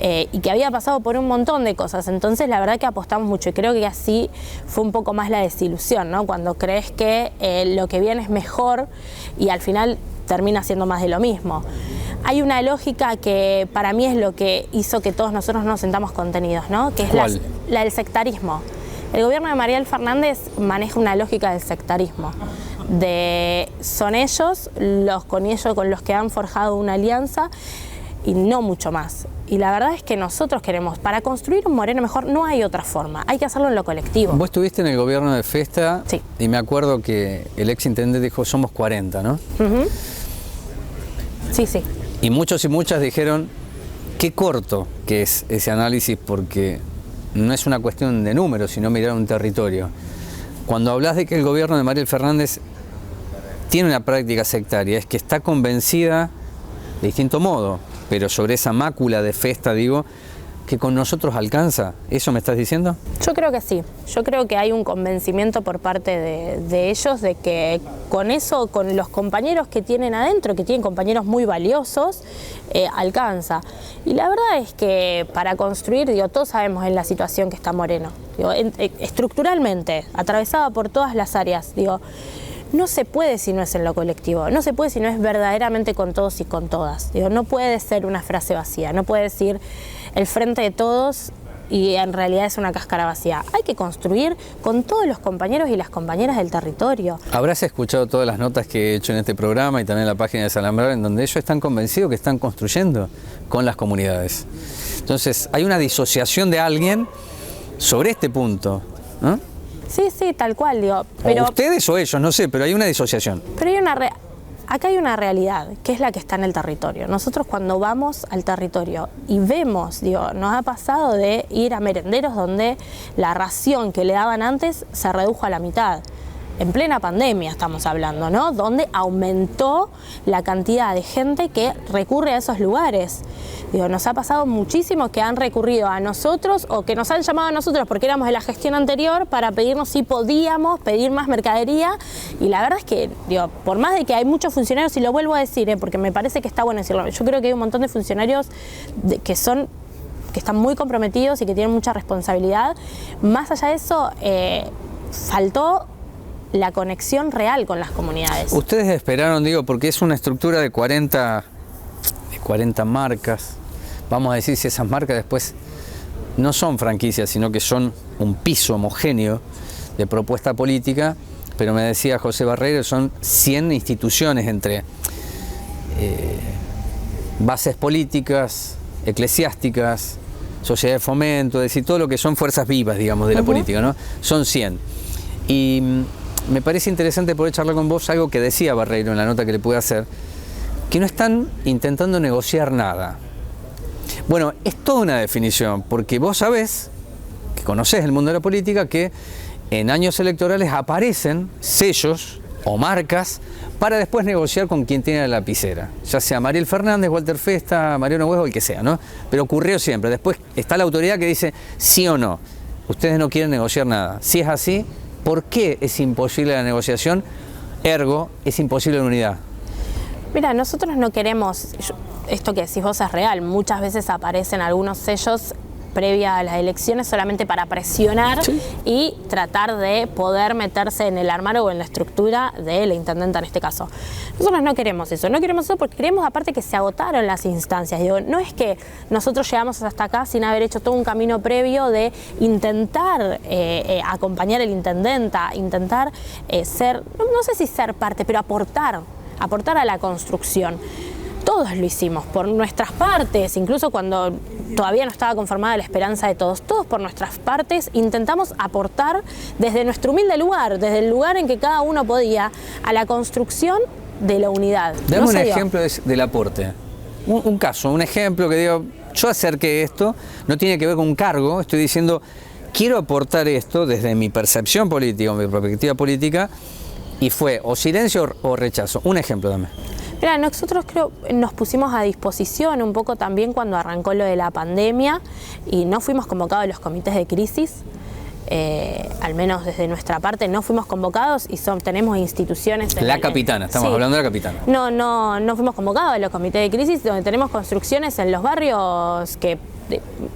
y que había pasado por un montón de cosas. Entonces la verdad que apostamos mucho y creo que así fue un poco más la desilusión, ¿no? Cuando crees que lo que viene es mejor y al final termina siendo más de lo mismo. Hay una lógica que para mí es lo que hizo que todos nosotros nos sentamos contenidos, ¿no? Que es la del sectarismo. El gobierno de Mariel Fernández maneja una lógica del sectarismo. Son ellos con los que han forjado una alianza y no mucho más. Y la verdad es que nosotros queremos, para construir un Moreno mejor no hay otra forma, hay que hacerlo en lo colectivo. Vos estuviste en el gobierno de Festa sí. Y me acuerdo que el ex intendente dijo somos 40, ¿no? Sí, sí. Y muchos y muchas dijeron qué corto que es ese análisis porque no es una cuestión de números, sino mirar un territorio. Cuando hablas de que el gobierno de Mariel Fernández tiene una práctica sectaria, es que está convencida de distinto modo, pero sobre esa mácula de Festa, digo, que con nosotros alcanza. ¿Eso me estás diciendo? Yo creo que sí. Yo creo que hay un convencimiento por parte de ellos de que con eso, con los compañeros que tienen adentro, que tienen compañeros muy valiosos, alcanza. Y la verdad es que para construir, digo, todos sabemos en la situación que está Moreno. Digo, estructuralmente, atravesada por todas las áreas, digo, no se puede si no es en lo colectivo, no se puede si no es verdaderamente con todos y con todas. Digo, no puede ser una frase vacía, no puede decir el frente de todos y en realidad es una cáscara vacía. Hay que construir con todos los compañeros y las compañeras del territorio. Habrás escuchado todas las notas que he hecho en este programa y también en la página de Salambrar, en donde ellos están convencidos que están construyendo con las comunidades. Entonces, hay una disociación de alguien sobre este punto, ¿no? Sí, sí, tal cual, digo. Pero, o ustedes o ellos, no sé, pero hay una disociación. Pero acá hay una realidad, que es la que está en el territorio. Nosotros cuando vamos al territorio y vemos, digo, nos ha pasado de ir a merenderos donde la ración que le daban antes se redujo a la mitad. En plena pandemia estamos hablando, ¿no? Donde aumentó la cantidad de gente que recurre a esos lugares. Digo, nos ha pasado muchísimo que han recurrido a nosotros o que nos han llamado a nosotros porque éramos de la gestión anterior para pedirnos si podíamos pedir más mercadería. Y la verdad es que, digo, por más de que hay muchos funcionarios, y lo vuelvo a decir, porque me parece que está bueno decirlo, yo creo que hay un montón de funcionarios que están muy comprometidos y que tienen mucha responsabilidad. Más allá de eso, faltó la conexión real con las comunidades. Ustedes esperaron, digo, porque es una estructura de 40 marcas. Vamos a decir si esas marcas después no son franquicias, sino que son un piso homogéneo de propuesta política, pero me decía José Barreiro, son 100 instituciones entre bases políticas, eclesiásticas, sociedad de fomento, es decir, todo lo que son fuerzas vivas, digamos, de la política, ¿no? Son 100. Y me parece interesante poder charlar con vos algo que decía Barreiro en la nota que le pude hacer, que no están intentando negociar nada. Bueno, es toda una definición, porque vos sabés, que conocés el mundo de la política, que en años electorales aparecen sellos o marcas para después negociar con quien tiene la lapicera, ya sea Mariel Fernández, Walter Festa, Mariano Huesgo, el que sea, ¿no? Pero ocurrió siempre. Después está la autoridad que dice sí o no. Ustedes no quieren negociar nada. Si es así, ¿por qué es imposible la negociación? Ergo, es imposible la unidad. Mira, nosotros no queremos, esto que decís vos es real, muchas veces aparecen algunos sellos previa a las elecciones solamente para presionar y tratar de poder meterse en el armario o en la estructura de la intendenta en este caso. Nosotros no queremos eso porque queremos aparte que se agotaron las instancias. Digo, no es que nosotros llegamos hasta acá sin haber hecho todo un camino previo de intentar acompañar al intendenta, intentar ser, no sé si ser parte, pero aportar a la construcción. todos lo hicimos, por nuestras partes, incluso cuando todavía no estaba conformada la esperanza de todos por nuestras partes intentamos aportar desde nuestro humilde lugar, desde el lugar en que cada uno podía, a la construcción de la unidad. Dame un ejemplo del aporte, un caso, un ejemplo que digo, yo acerqué esto, no tiene que ver con un cargo, estoy diciendo, quiero aportar esto desde mi percepción política, mi perspectiva política, y fue o silencio o rechazo. Un ejemplo, dame. Mira, nosotros creo nos pusimos a disposición un poco también cuando arrancó lo de la pandemia y no fuimos convocados a los comités de crisis, al menos desde nuestra parte no fuimos convocados y tenemos instituciones... La Capitana, estamos hablando de la Capitana. No fuimos convocados a los comités de crisis donde tenemos construcciones en los barrios que...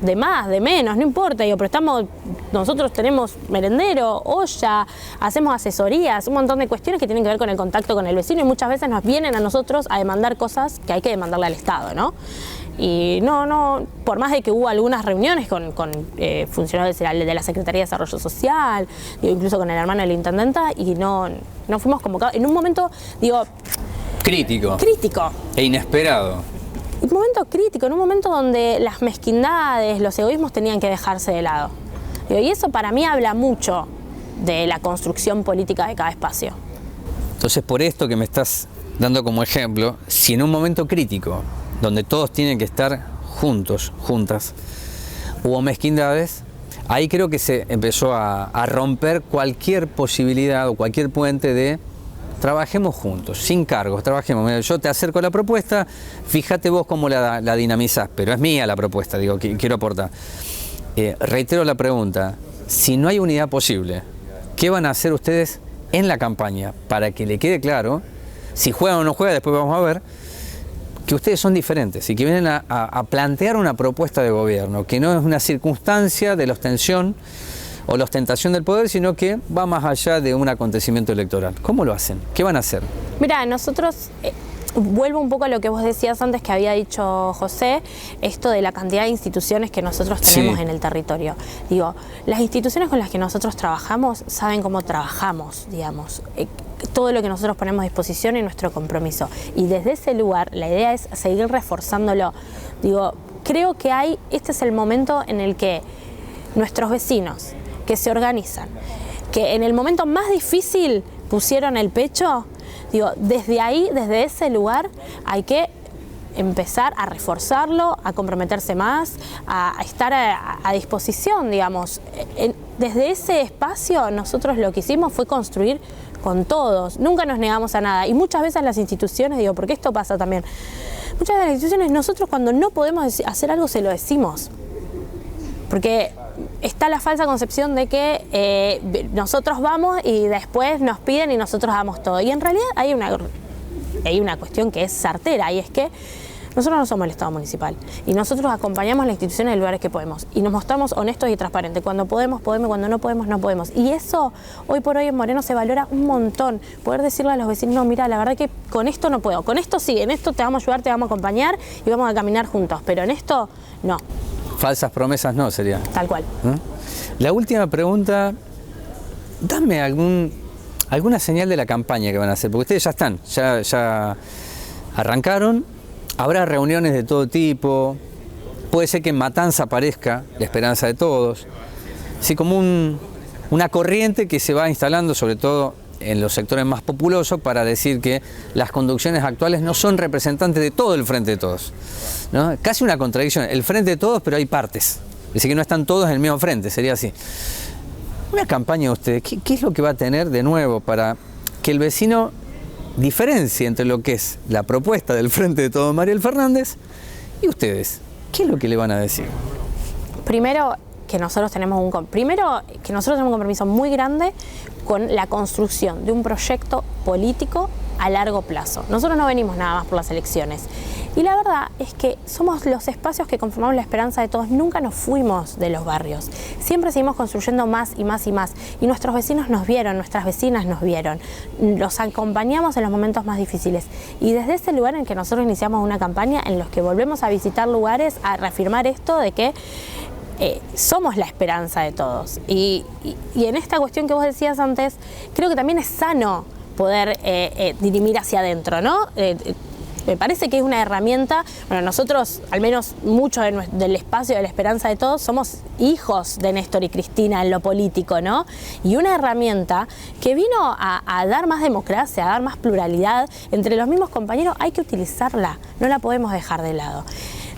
De más, de menos, no importa, pero nosotros tenemos merendero, olla, hacemos asesorías, un montón de cuestiones que tienen que ver con el contacto con el vecino y muchas veces nos vienen a nosotros a demandar cosas que hay que demandarle al Estado, ¿no? Y por más de que hubo algunas reuniones con funcionarios de la Secretaría de Desarrollo Social, incluso con el hermano de la intendenta, y no fuimos convocados. En un momento, Crítico. E inesperado. Un momento crítico, en un momento donde las mezquindades, los egoísmos tenían que dejarse de lado. Y eso para mí habla mucho de la construcción política de cada espacio. Entonces, por esto que me estás dando como ejemplo, si en un momento crítico, donde todos tienen que estar juntos, juntas, hubo mezquindades, ahí creo que se empezó a romper cualquier posibilidad o cualquier puente de trabajemos juntos, sin cargos, trabajemos. Mira, yo te acerco la propuesta, fíjate vos cómo la dinamizás, pero es mía la propuesta, quiero aportar. Reitero la pregunta, si no hay unidad posible, ¿qué van a hacer ustedes en la campaña? Para que le quede claro, si juegan o no juegan, después vamos a ver, que ustedes son diferentes y que vienen a plantear una propuesta de gobierno, que no es una circunstancia de la ostensión o la ostentación del poder, sino que va más allá de un acontecimiento electoral. ¿Cómo lo hacen? ¿Qué van a hacer? Mira, nosotros, vuelvo un poco a lo que vos decías antes que había dicho José, esto de la cantidad de instituciones que nosotros tenemos en el territorio. Las instituciones con las que nosotros trabajamos saben cómo trabajamos, todo lo que nosotros ponemos a disposición y nuestro compromiso. Y desde ese lugar, la idea es seguir reforzándolo. Creo que este es el momento en el que nuestros vecinos, que se organizan, que en el momento más difícil pusieron el pecho, desde ahí, desde ese lugar, hay que empezar a reforzarlo, a comprometerse más, a estar a disposición, Desde ese espacio nosotros lo que hicimos fue construir con todos, nunca nos negamos a nada. Y muchas veces las instituciones, porque esto pasa también, muchas de las instituciones nosotros cuando no podemos hacer algo se lo decimos. Porque está la falsa concepción de que nosotros vamos y después nos piden y nosotros damos todo. Y en realidad hay una cuestión que es certera, y es que nosotros no somos el Estado municipal. Y nosotros acompañamos las instituciones en los lugares que podemos. Y nos mostramos honestos y transparentes. Cuando podemos, podemos. Cuando no podemos, no podemos. Y eso, hoy por hoy en Moreno se valora un montón. Poder decirle a los vecinos, no, mira, la verdad que con esto no puedo. Con esto sí, en esto te vamos a ayudar, te vamos a acompañar y vamos a caminar juntos. Pero en esto, no. Falsas promesas no, sería. Tal cual. La última pregunta, dame alguna señal de la campaña que van a hacer, porque ustedes ya están, ya arrancaron, habrá reuniones de todo tipo, puede ser que en Matanza aparezca la esperanza de todos, así como una corriente que se va instalando sobre todo en los sectores más populosos para decir que las conducciones actuales no son representantes de todo el Frente de Todos, ¿no? Casi una contradicción, el Frente de Todos pero hay partes, es decir que no están todos en el mismo frente, sería así. Una campaña de ustedes, ¿qué es lo que va a tener de nuevo para que el vecino diferencie entre lo que es la propuesta del Frente de Todos Mariel Fernández y ustedes? ¿Qué es lo que le van a decir? Primero que nosotros tenemos un compromiso muy grande con la construcción de un proyecto político a largo plazo. Nosotros no venimos nada más por las elecciones. Y la verdad es que somos los espacios que conformamos la esperanza de todos. Nunca nos fuimos de los barrios. Siempre seguimos construyendo más y más y más. Y nuestros vecinos nos vieron, nuestras vecinas nos vieron. Los acompañamos en los momentos más difíciles. Y desde ese lugar en que nosotros iniciamos una campaña en los que volvemos a visitar lugares a reafirmar esto de que somos la esperanza de todos. Y en esta cuestión que vos decías antes, creo que también es sano poder dirimir hacia adentro, ¿no? Me parece que es una herramienta, bueno, nosotros, al menos mucho del espacio de la Esperanza de Todos, somos hijos de Néstor y Cristina en lo político, ¿no? Y una herramienta que vino a dar más democracia, a dar más pluralidad entre los mismos compañeros, hay que utilizarla, no la podemos dejar de lado.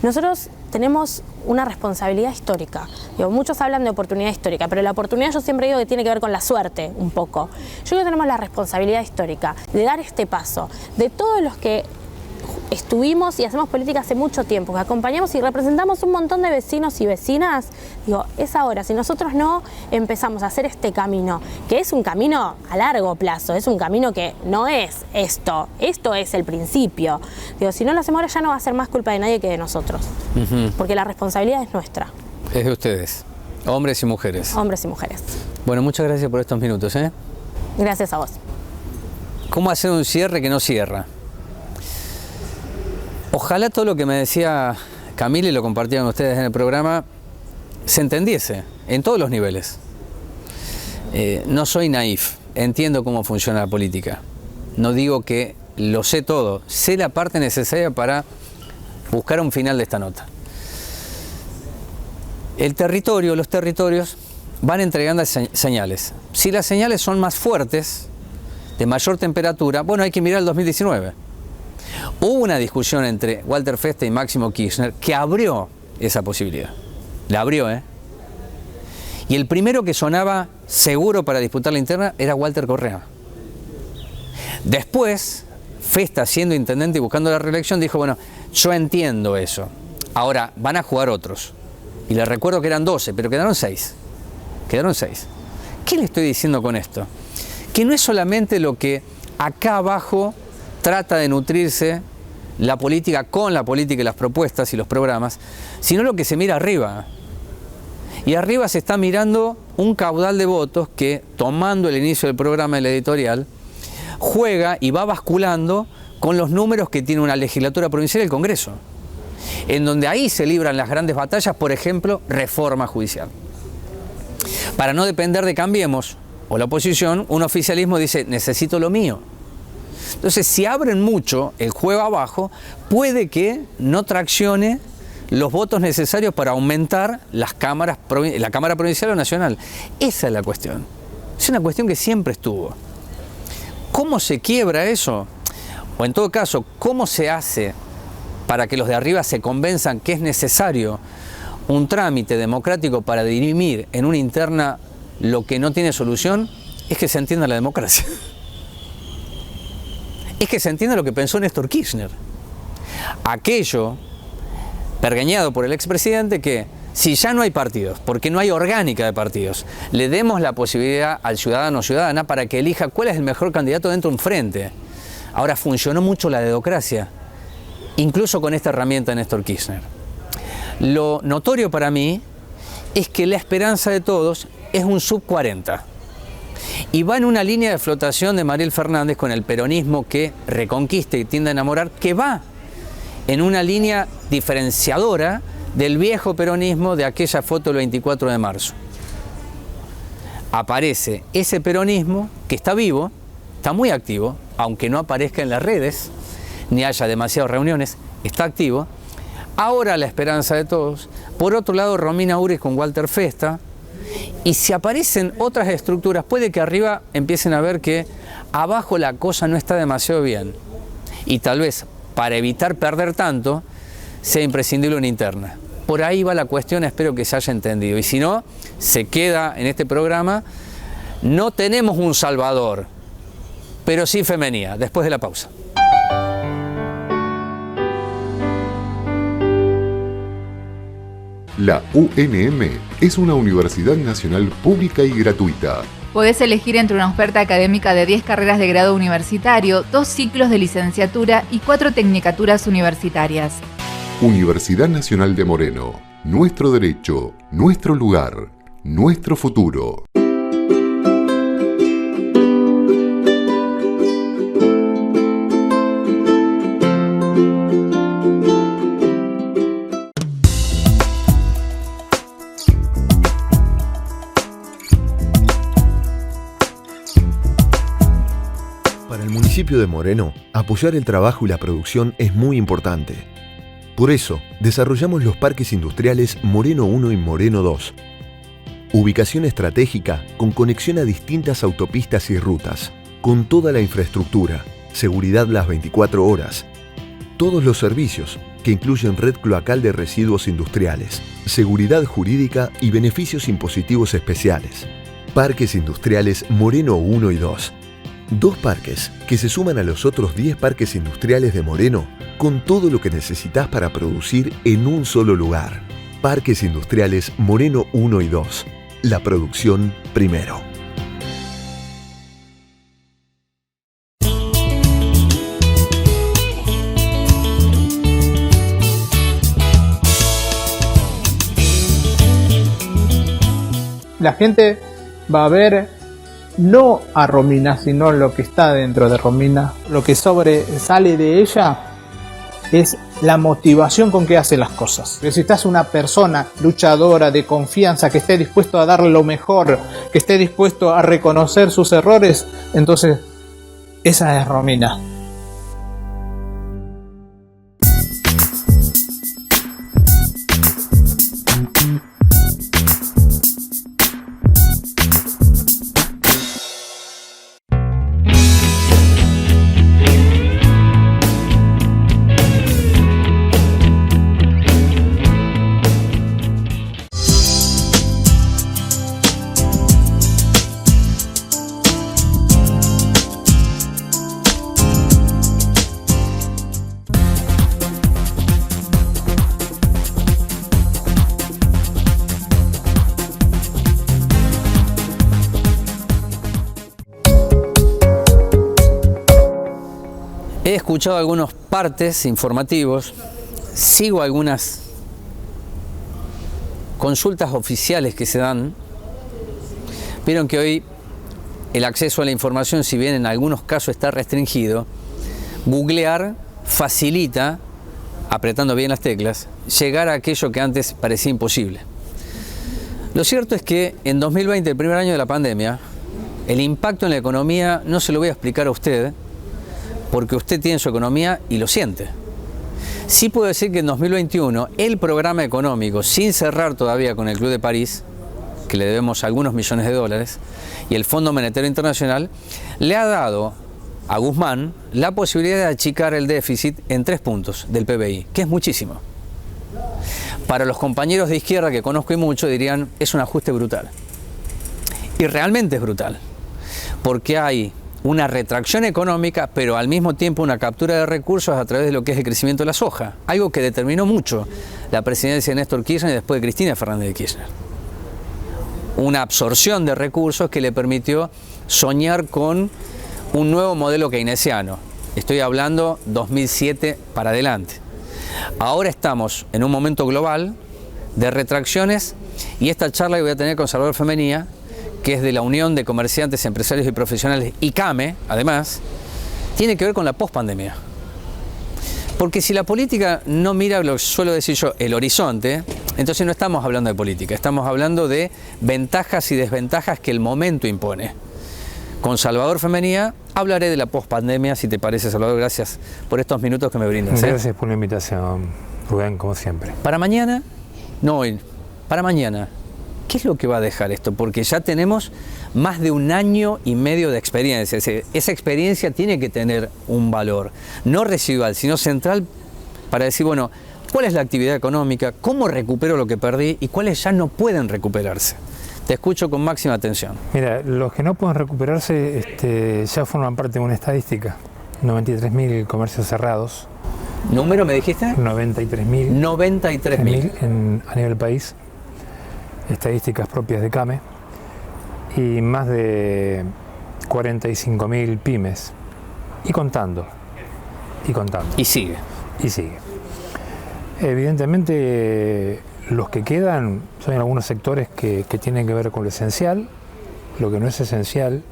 Nosotros tenemos una responsabilidad histórica. Digo, muchos hablan de oportunidad histórica, pero la oportunidad yo siempre digo que tiene que ver con la suerte, un poco. Yo creo que tenemos la responsabilidad histórica de dar este paso, de todos los que estuvimos y hacemos política hace mucho tiempo, que acompañamos y representamos un montón de vecinos y vecinas. Digo, es ahora, si nosotros no empezamos a hacer este camino, que es un camino a largo plazo, es un camino que no es esto es el principio. Digo, si no lo hacemos ahora ya no va a ser más culpa de nadie que de nosotros, porque la responsabilidad es nuestra. Es de ustedes, hombres y mujeres. Hombres y mujeres. Bueno, muchas gracias por estos minutos, ¿eh? Gracias a vos. ¿Cómo hacer un cierre que no cierra? Ojalá todo lo que me decía Camila y lo compartían ustedes en el programa se entendiese en todos los niveles. No soy naif, entiendo cómo funciona la política. No digo que lo sé todo, sé la parte necesaria para buscar un final de esta nota. Los territorios van entregando señales. Si las señales son más fuertes, de mayor temperatura, bueno, hay que mirar el 2019. Hubo una discusión entre Walter Festa y Máximo Kirchner que abrió esa posibilidad. La abrió, ¿eh? Y el primero que sonaba seguro para disputar la interna era Walter Correa. Después, Festa, siendo intendente y buscando la reelección, dijo, bueno, yo entiendo eso. Ahora, van a jugar otros. Y les recuerdo que eran 12, pero quedaron 6. Quedaron 6. ¿Qué le estoy diciendo con esto? Que no es solamente lo que acá abajo trata de nutrirse la política con la política y las propuestas y los programas, sino lo que se mira arriba. Y arriba se está mirando un caudal de votos que, tomando el inicio del programa de la editorial, juega y va basculando con los números que tiene una legislatura provincial y el Congreso, en donde ahí se libran las grandes batallas, por ejemplo, reforma judicial. Para no depender de Cambiemos o la oposición, un oficialismo dice, necesito lo mío. Entonces, si abren mucho el juego abajo, puede que no traccione los votos necesarios para aumentar la Cámara Provincial o Nacional. Esa es la cuestión. Es una cuestión que siempre estuvo. ¿Cómo se quiebra eso? O en todo caso, ¿cómo se hace para que los de arriba se convenzan que es necesario un trámite democrático para dirimir en una interna lo que no tiene solución? Es que se entienda la democracia. Es que se entienda lo que pensó Néstor Kirchner. Aquello pergeñado por el expresidente que si ya no hay partidos, porque no hay orgánica de partidos, le demos la posibilidad al ciudadano o ciudadana para que elija cuál es el mejor candidato dentro de un frente. Ahora funcionó mucho la dedocracia, incluso con esta herramienta de Néstor Kirchner. Lo notorio para mí es que la Esperanza de Todos es un sub 40. Y va en una línea de flotación de Mariel Fernández con el peronismo que reconquista y tiende a enamorar, que va en una línea diferenciadora del viejo peronismo de aquella foto del 24 de marzo. Aparece ese peronismo que está vivo, está muy activo, aunque no aparezca en las redes, ni haya demasiadas reuniones, está activo. Ahora la Esperanza de Todos. Por otro lado, Romina Uris con Walter Festa. Y si aparecen otras estructuras, puede que arriba empiecen a ver que abajo la cosa no está demasiado bien. Y tal vez, para evitar perder tanto, sea imprescindible una interna. Por ahí va la cuestión, espero que se haya entendido. Y si no, se queda en este programa. No tenemos un salvador, pero sí femenía. Después de la pausa. La UNM es una universidad nacional pública y gratuita. Podés elegir entre una oferta académica de 10 carreras de grado universitario, 2 ciclos de licenciatura y 4 tecnicaturas universitarias. Universidad Nacional de Moreno. Nuestro derecho, nuestro lugar, nuestro futuro. municipio de Moreno, apoyar el trabajo y la producción es muy importante. Por eso, desarrollamos los parques industriales Moreno 1 y Moreno 2. Ubicación estratégica con conexión a distintas autopistas y rutas, con toda la infraestructura, seguridad las 24 horas, todos los servicios, que incluyen red cloacal de residuos industriales, seguridad jurídica y beneficios impositivos especiales. Parques industriales Moreno 1 y 2. 2 parques que se suman a los otros 10 parques industriales de Moreno, con todo lo que necesitas para producir en un solo lugar. Parques industriales Moreno 1 y 2. La producción primero. La gente va a ver no a Romina, sino lo que está dentro de Romina. Lo que sobresale de ella es la motivación con que hace las cosas. Necesitas una persona luchadora, de confianza, que esté dispuesto a dar lo mejor, que esté dispuesto a reconocer sus errores. Entonces, esa es Romina. He escuchado algunos partes informativos, sigo algunas consultas oficiales que se dan. Vieron que hoy el acceso a la información, si bien en algunos casos está restringido, googlear facilita, apretando bien las teclas, llegar a aquello que antes parecía imposible. Lo cierto es que en 2020, el primer año de la pandemia, el impacto en la economía no se lo voy a explicar a usted, porque usted tiene su economía y lo siente. Sí puedo decir que en 2021 el programa económico, sin cerrar todavía con el Club de París, que le debemos algunos millones de dólares, y el Fondo Monetario Internacional, le ha dado a Guzmán la posibilidad de achicar el déficit en 3 puntos del PBI, que es muchísimo. Para los compañeros de izquierda que conozco y mucho dirían, es un ajuste brutal. Y realmente es brutal, porque hay una retracción económica, pero al mismo tiempo una captura de recursos a través de lo que es el crecimiento de la soja, algo que determinó mucho la presidencia de Néstor Kirchner y después de Cristina Fernández de Kirchner. Una absorción de recursos que le permitió soñar con un nuevo modelo keynesiano. Estoy hablando 2007 para adelante. Ahora estamos en un momento global de retracciones y esta charla que voy a tener con Salvador Femenía, que es de la Unión de Comerciantes, Empresarios y Profesionales, ICAME, además, tiene que ver con la pospandemia. Porque si la política no mira, lo que suelo decir yo, el horizonte, entonces no estamos hablando de política, estamos hablando de ventajas y desventajas que el momento impone. Con Salvador Femenía hablaré de la pospandemia, si te parece, Salvador. Gracias por estos minutos que me brindas. Gracias por la invitación, Rubén, como siempre. Para mañana, no hoy, para mañana, ¿qué es lo que va a dejar esto? Porque ya tenemos más de 1 año y medio de experiencia. Esa experiencia tiene que tener un valor, no residual, sino central, para decir, bueno, ¿cuál es la actividad económica? ¿Cómo recupero lo que perdí? ¿Y cuáles ya no pueden recuperarse? Te escucho con máxima atención. Mira, los que no pueden recuperarse ya forman parte de una estadística. 93.000 comercios cerrados. ¿Número me dijiste? 93.000. 93.000. A nivel país. Estadísticas propias de CAME. Y más de 45.000 pymes. Y contando. Y sigue. Evidentemente, los que quedan son algunos sectores que tienen que ver con lo esencial. Lo que no es esencial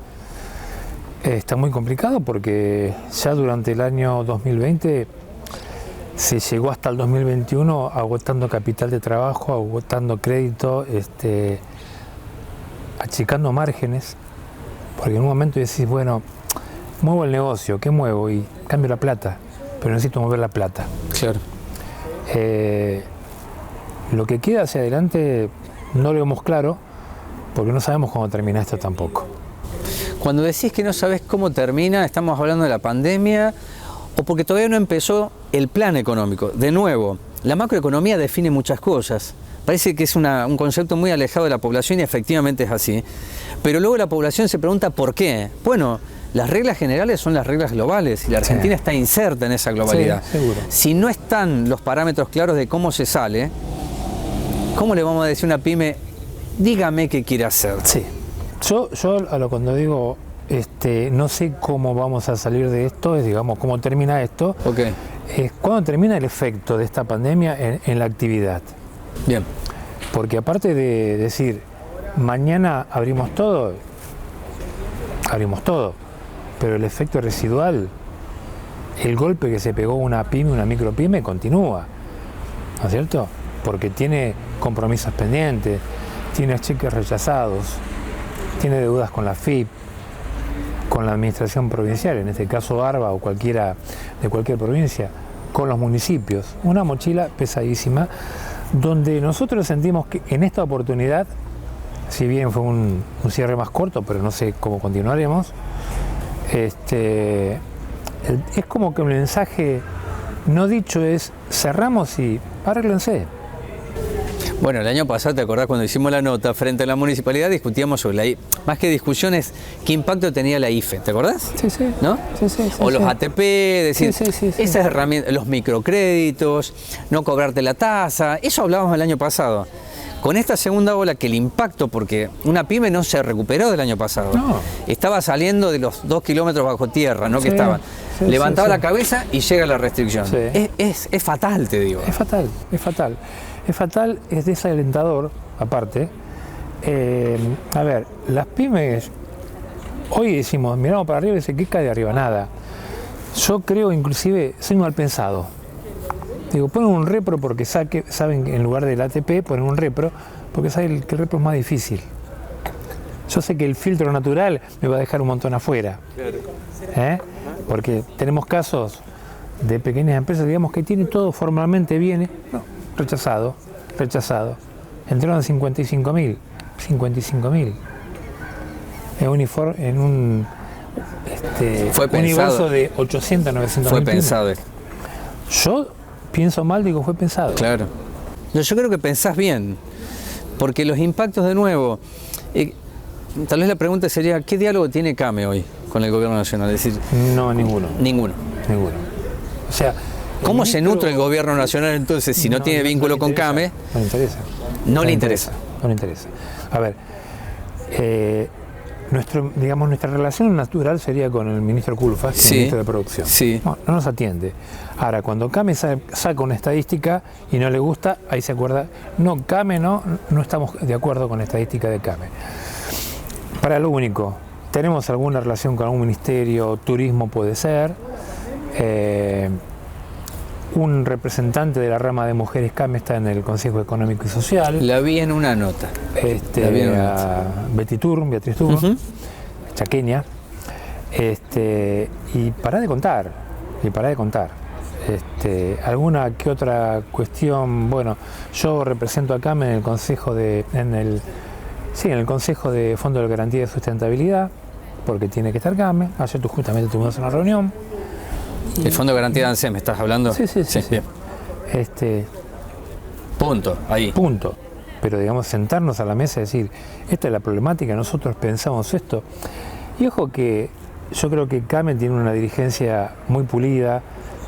está muy complicado porque ya durante el año 2020 se llegó hasta el 2021 agotando capital de trabajo, agotando crédito, achicando márgenes, porque en un momento decís, bueno, muevo el negocio, ¿qué muevo? Y cambio la plata, pero necesito mover la plata. Claro. Lo que queda hacia adelante no lo vemos claro, porque no sabemos cómo termina esto tampoco. Cuando decís que no sabés cómo termina, ¿estamos hablando de la pandemia o porque todavía no empezó el plan económico? De nuevo, la macroeconomía define muchas cosas. Parece que es un concepto muy alejado de la población y efectivamente es así. Pero luego la población se pregunta ¿por qué? Bueno, las reglas generales son las reglas globales y la Argentina está inserta en esa globalidad. Sí, seguro. Si no están los parámetros claros de cómo se sale, ¿cómo le vamos a decir a una pyme, dígame qué quiere hacer? Sí. Yo cuando digo no sé cómo vamos a salir de esto, es digamos cómo termina esto, Okay. Es cuando termina el efecto de esta pandemia en la actividad. Bien. Porque aparte de decir, mañana abrimos todo, pero el efecto residual, el golpe que se pegó una pyme, una micropyme, continúa, ¿no es cierto? Porque tiene compromisos pendientes, tiene cheques rechazados, tiene deudas con la FIP, con la administración provincial, en este caso ARBA o cualquiera de cualquier provincia, con los municipios. Una mochila pesadísima, donde nosotros sentimos que en esta oportunidad, si bien fue un cierre más corto, pero no sé cómo continuaremos, es como que el mensaje no dicho es cerramos y arréglense. Bueno, el año pasado, ¿te acordás cuando hicimos la nota frente a la municipalidad? Discutíamos sobre la IFE. Más que discusiones, ¿qué impacto tenía la IFE? ¿Te acordás? Sí, sí. ¿No? Sí, o los ATP, decir, sí. esas herramientas, los microcréditos, no cobrarte la tasa. Eso hablábamos el año pasado. Con esta segunda ola, que el impacto, porque una pyme no se recuperó del año pasado. No. Estaba saliendo de los 2 kilómetros bajo tierra, ¿no? Sí, que estaban. sí, Levantaba sí. la cabeza y llega la restricción. Sí. Es fatal, te digo. Es fatal. Es fatal, es desalentador, aparte. A ver, las pymes, hoy decimos, miramos para arriba y dice, ¿qué cae de arriba? Nada. Yo creo, inclusive, soy mal pensado. Digo, ponen un repro porque saben que en lugar del ATP ponen un repro, porque saben que el repro es más difícil. Yo sé que el filtro natural me va a dejar un montón afuera. Porque tenemos casos de pequeñas empresas, digamos, que tienen todo formalmente bien, no, rechazado. Entraron 55.000. 55.000. En un universo de 800, 900.000. Fue pensado. Yo pienso mal, digo, fue pensado. Claro. Yo creo que pensás bien, porque los impactos, de nuevo, tal vez la pregunta sería, ¿qué diálogo tiene CAME hoy con el gobierno nacional? Es decir, no, ninguno. O sea, ¿cómo se nutre el gobierno nacional entonces si no tiene vínculo con CAME? No le interesa. No le interesa. No le interesa. A ver, nuestra relación natural sería con el ministro Culfas, el ministro de Producción. Sí. No nos atiende. Ahora, cuando CAME saca una estadística y no le gusta, ahí se acuerda, no, CAME no estamos de acuerdo con la estadística de CAME. Para lo único, ¿tenemos alguna relación con algún ministerio? Turismo puede ser. Un representante de la rama de mujeres CAME está en el Consejo Económico y Social. La vi en una nota. Beatriz Turm, chaqueña. Y para de contar. Alguna que otra cuestión, bueno, yo represento a CAME en el Consejo en el Consejo de Fondo de Garantía de Sustentabilidad, porque tiene que estar CAME. Ayer justamente tuvimos una reunión. ¿El Fondo de Garantía de ANSES me estás hablando? Sí. Bien. Punto, ahí. Punto. Pero digamos, sentarnos a la mesa y decir, esta es la problemática, nosotros pensamos esto. Y ojo que yo creo que CAME tiene una dirigencia muy pulida,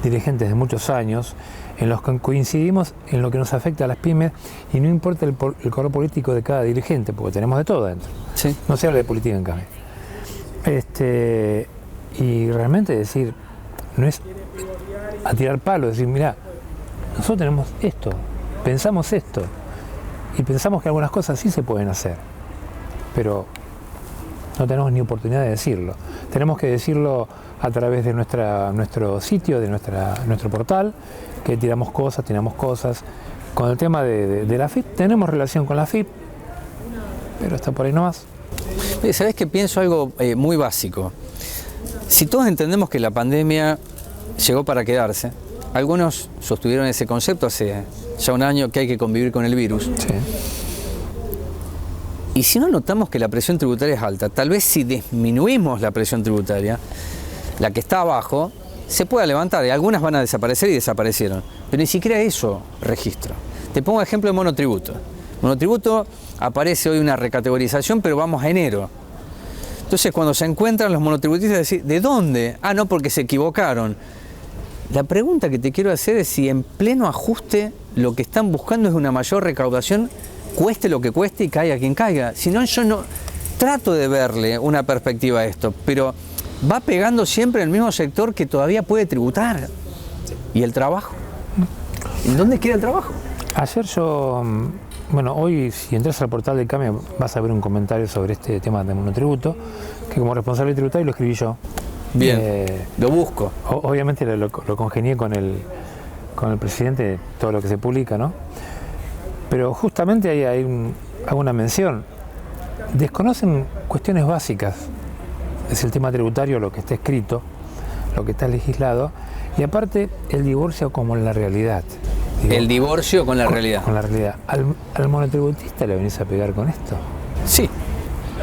dirigentes de muchos años, en los que coincidimos en lo que nos afecta a las pymes, y no importa el color político de cada dirigente, porque tenemos de todo dentro. Sí. No se habla de política en CAME. Y realmente decir, no es a tirar palo, decir, mirá, nosotros tenemos esto, pensamos esto, y pensamos que algunas cosas sí se pueden hacer, pero no tenemos ni oportunidad de decirlo. Tenemos que decirlo a través de nuestro sitio, de nuestro portal, que tiramos cosas. Con el tema de la FIP, tenemos relación con la FIP, pero está por ahí nomás. ¿Sabés que pienso algo muy básico? Si todos entendemos que la pandemia llegó para quedarse, algunos sostuvieron ese concepto hace ya un año, que hay que convivir con el virus. Sí. Y si no notamos que la presión tributaria es alta, tal vez si disminuimos la presión tributaria, la que está abajo se pueda levantar, y algunas van a desaparecer y desaparecieron, pero ni siquiera eso registro. Te pongo ejemplo de monotributo. Monotributo aparece hoy una recategorización, pero vamos a enero. Entonces cuando se encuentran los monotributistas, decir, ¿de dónde? Ah, no, porque se equivocaron. La pregunta que te quiero hacer es si en pleno ajuste lo que están buscando es una mayor recaudación, cueste lo que cueste y caiga quien caiga. Si no, yo no trato de verle una perspectiva a esto, pero va pegando siempre en el mismo sector que todavía puede tributar. ¿Y el trabajo? ¿En dónde queda el trabajo? Ayer yo, bueno, hoy si entras al portal del CAME vas a ver un comentario sobre este tema de monotributo, que como responsable tributario lo escribí yo. Bien, lo busco. Obviamente lo congenié con el presidente, todo lo que se publica, ¿no? Pero justamente ahí hago una mención. Desconocen cuestiones básicas. Es el tema tributario, lo que está escrito, lo que está legislado, y aparte el divorcio como la realidad. Digo, el divorcio con la realidad. Con la realidad. ¿Al monotributista le venís a pegar con esto? Sí.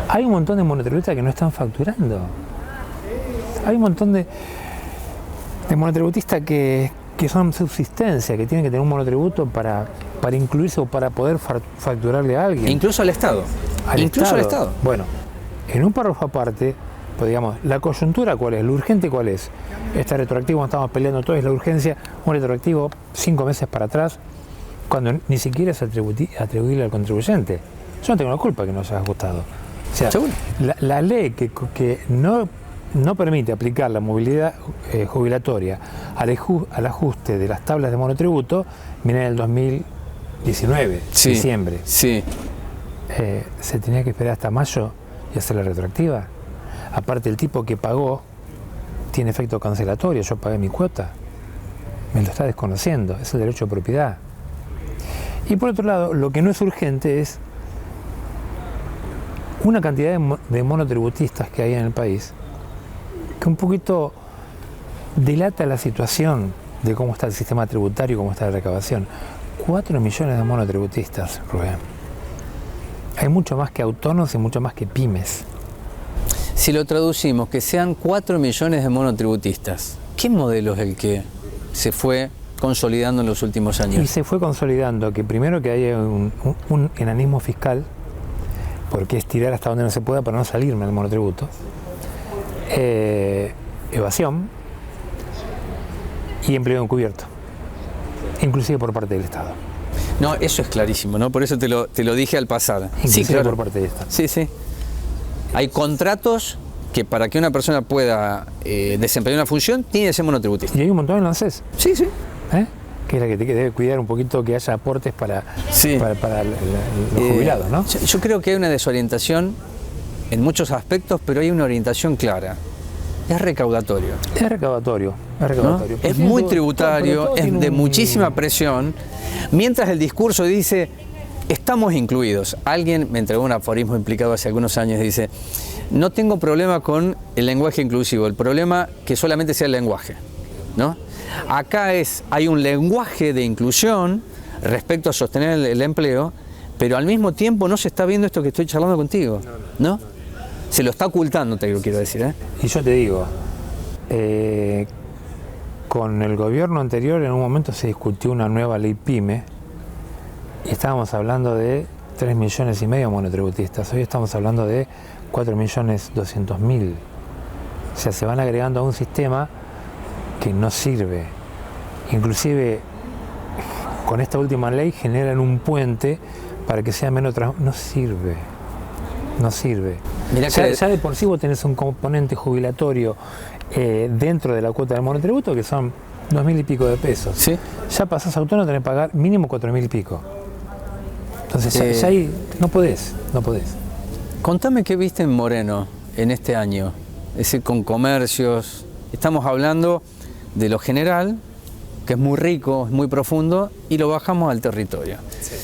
Hay un montón de monotributistas que no están facturando. Hay un montón de monotributistas que son subsistencia, que tienen que tener un monotributo para incluirse o para poder facturarle a alguien. Incluso al Estado. Incluso al Estado. Bueno, en un párrafo aparte, pues digamos, la coyuntura cuál es, lo urgente cuál es. Este retroactivo, estamos peleando todo, es la urgencia, un retroactivo 5 meses para atrás, cuando ni siquiera es atribuible al contribuyente. Yo no tengo la culpa que no se haya ajustado. O sea, la ley que no permite aplicar la movilidad jubilatoria al ajuste de las tablas de monotributo, viene en el 2019, sí, diciembre. Sí. Se tenía que esperar hasta mayo y hacer la retroactiva. Aparte, el tipo que pagó tiene efecto cancelatorio. Yo pagué mi cuota. Me lo está desconociendo. Es el derecho de propiedad. Y por otro lado, lo que no es urgente es una cantidad de monotributistas que hay en el país que un poquito delata la situación de cómo está el sistema tributario y cómo está la recaudación. 4 millones de monotributistas, Rubén. Hay mucho más que autónomos y mucho más que pymes. Si lo traducimos, que sean 4 millones de monotributistas, ¿qué modelo es el que se fue consolidando en los últimos años? Y se fue consolidando que primero que haya un enanismo fiscal, porque es tirar hasta donde no se pueda para no salirme del monotributo, evasión y empleo encubierto, inclusive por parte del Estado. No, eso es clarísimo, ¿no? Por eso te lo dije al pasar. Inclusive sí, claro. Por parte del Estado. Sí, sí. Hay contratos que para que una persona pueda desempeñar una función tiene que ser monotributista. Y hay un montón en la ANSES. Sí, sí. Que es la que debe cuidar un poquito que haya aportes para los jubilados, ¿no? Yo creo que hay una desorientación en muchos aspectos, pero hay una orientación clara. Es recaudatorio. Es recaudatorio. ¿No? Es muy tributario, es de muchísima presión, mientras el discurso dice, estamos incluidos. Alguien me entregó un aforismo implicado hace algunos años, dice, no tengo problema con el lenguaje inclusivo, el problema que solamente sea el lenguaje, ¿no? Acá hay un lenguaje de inclusión respecto a sostener el empleo, pero al mismo tiempo no se está viendo esto que estoy charlando contigo, ¿no? Se lo está ocultando, te lo quiero decir, ¿eh? Y yo te digo, con el gobierno anterior en un momento se discutió una nueva ley PYME y estábamos hablando de 3,5 millones de monotributistas. Hoy estamos hablando de 4.200.000. O sea, se van agregando a un sistema que no sirve. Inclusive con esta última ley generan un puente para que sea menos no sirve. No sirve. Mirá ya de por sí vos tenés un componente jubilatorio dentro de la cuota del monotributo que son 2.000 y pico de pesos. ¿Sí? Ya pasás autónomo, tenés que pagar mínimo 4.000 y pico. Entonces ya ahí no podés. Contame qué viste en Moreno en este año, es decir, con comercios. Estamos hablando de lo general, que es muy rico, es muy profundo, y lo bajamos al territorio. Sí.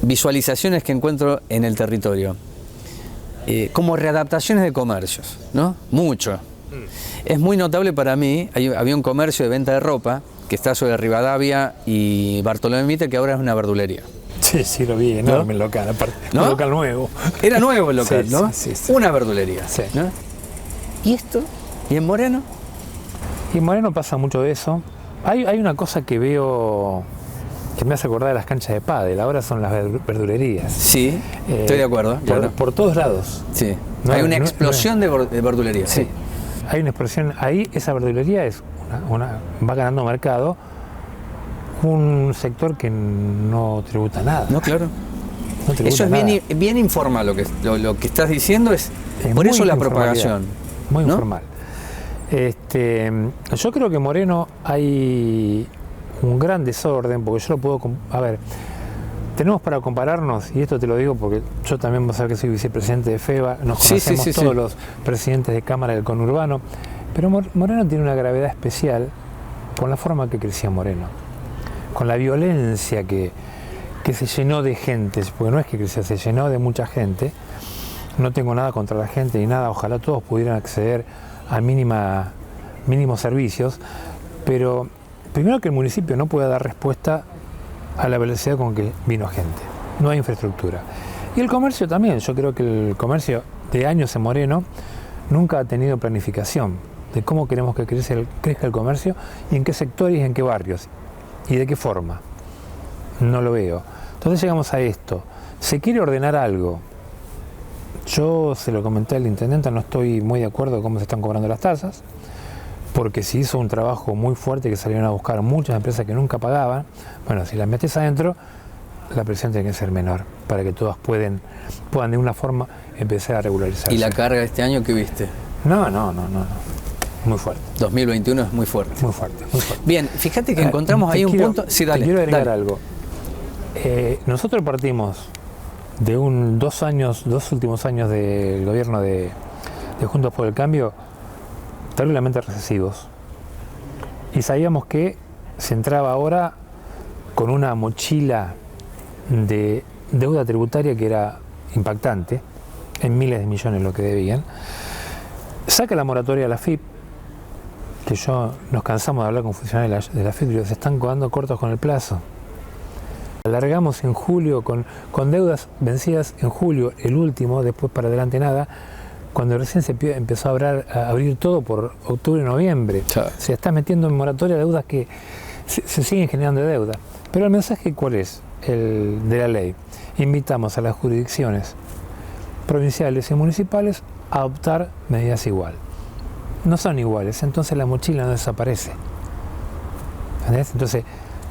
Visualizaciones que encuentro en el territorio, como readaptaciones de comercios, ¿no? Mucho, Es muy notable para mí, había un comercio de venta de ropa que está sobre Rivadavia y Bartolomé Mitre, que ahora es una verdulería. Sí, sí, lo vi, enorme el local, aparte. ¿No? Un local nuevo. Era nuevo el local, Sí, ¿no? sí, sí. Una verdulería. Sí. ¿No? ¿Y esto? ¿Y en Moreno? Y en Moreno pasa mucho de eso. Hay una cosa que veo que me hace acordar de las canchas de pádel, ahora son las verdulerías. Sí, estoy de acuerdo. Claro. Por todos lados. Sí. No, hay una no, explosión de verdulerías. Sí. Hay una explosión. Ahí esa verdulería es va ganando mercado un sector que no tributa nada. No, claro. No tributa Eso es nada. bien informal lo que estás diciendo, es por eso la propagación. Muy ¿no? informal. Yo creo que en Moreno hay un gran desorden, porque yo lo puedo... A ver, tenemos para compararnos, y esto te lo digo porque yo también, vos sabés que soy vicepresidente de FEBA, nos conocemos todos los presidentes de Cámara del conurbano, pero Moreno tiene una gravedad especial con la forma que crecía Moreno, con la violencia que se llenó de gente, porque no es que creció, se llenó de mucha gente. No tengo nada contra la gente ni nada, ojalá todos pudieran acceder a mínimos servicios, pero primero que el municipio no pueda dar respuesta a la velocidad con que vino gente, no hay infraestructura. Y el comercio también, yo creo que el comercio de años en Moreno nunca ha tenido planificación de cómo queremos que crezca el comercio y en qué sectores y en qué barrios y de qué forma. No lo veo. Entonces llegamos a esto, se quiere ordenar algo. Yo se lo comenté al intendente, no estoy muy de acuerdo con cómo se están cobrando las tasas, porque se hizo un trabajo muy fuerte que salieron a buscar muchas empresas que nunca pagaban. Bueno, si las metes adentro, la presión tiene que ser menor, para que todas puedan de una forma empezar a regularizarse. ¿Y la carga de este año qué viste? No. Muy fuerte. 2021 es muy fuerte. Muy fuerte. Bien, fíjate que encontramos ahí un punto... Sí, dale. Te quiero agregar dale. algo. Nosotros partimos de dos últimos años del gobierno de Juntos por el Cambio terriblemente recesivos. Y sabíamos que se entraba ahora con una mochila de deuda tributaria que era impactante, en miles de millones lo que debían. Saca la moratoria a la FIP, que nos cansamos de hablar con funcionarios de la FIP, y se están quedando cortos con el plazo. Alargamos en julio con deudas vencidas en julio, el último, después para adelante nada, cuando recién se empezó a abrir todo por octubre y noviembre. Se está metiendo en moratoria deudas que se siguen generando deuda. Pero el mensaje, ¿cuál es? El de la ley. Invitamos a las jurisdicciones provinciales y municipales a adoptar medidas igual. No son iguales, entonces la mochila no desaparece. ¿Entendés? Entonces,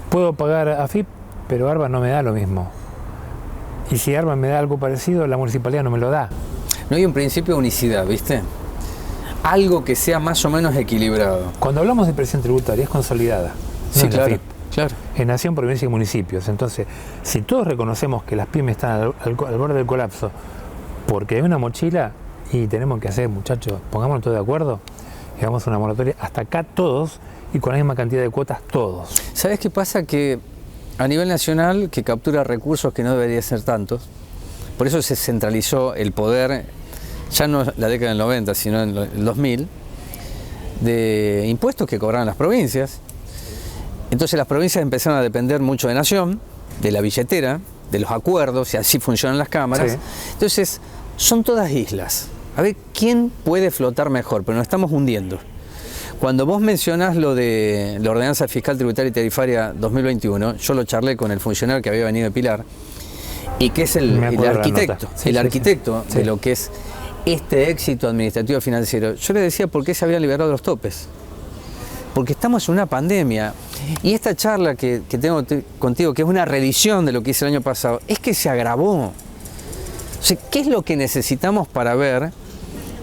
puedo pagar a FIP, pero ARBA no me da lo mismo. Y si ARBA me da algo parecido, la municipalidad no me lo da. No hay un principio de unicidad, ¿viste? Algo que sea más o menos equilibrado. Cuando hablamos de presión tributaria es consolidada. Sí, no es la claro, FIP. claro. En nación, provincia y municipios. Entonces, si todos reconocemos que las pymes están al borde del colapso porque hay una mochila y tenemos que hacer, muchachos, pongámonos todos de acuerdo y hagamos una moratoria hasta acá todos y con la misma cantidad de cuotas todos. ¿Sabes qué pasa? Que a nivel nacional, que captura recursos que no deberían ser tantos, por eso se centralizó el poder, ya no la década del 90, sino en el 2000, de impuestos que cobraban las provincias. Entonces las provincias empezaron a depender mucho de Nación, de la billetera, de los acuerdos, y así funcionan las cámaras. Sí. Entonces, son todas islas. A ver, ¿quién puede flotar mejor? Pero nos estamos hundiendo. Cuando vos mencionás lo de la Ordenanza Fiscal Tributaria y Tarifaria 2021, yo lo charlé con el funcionario que había venido de Pilar, y que es el arquitecto, de lo que es este éxito administrativo financiero. Yo le decía por qué se habían liberado los topes. Porque estamos en una pandemia. Y esta charla que tengo contigo, que es una revisión de lo que hice el año pasado, es que se agravó. O sea, ¿qué es lo que necesitamos para ver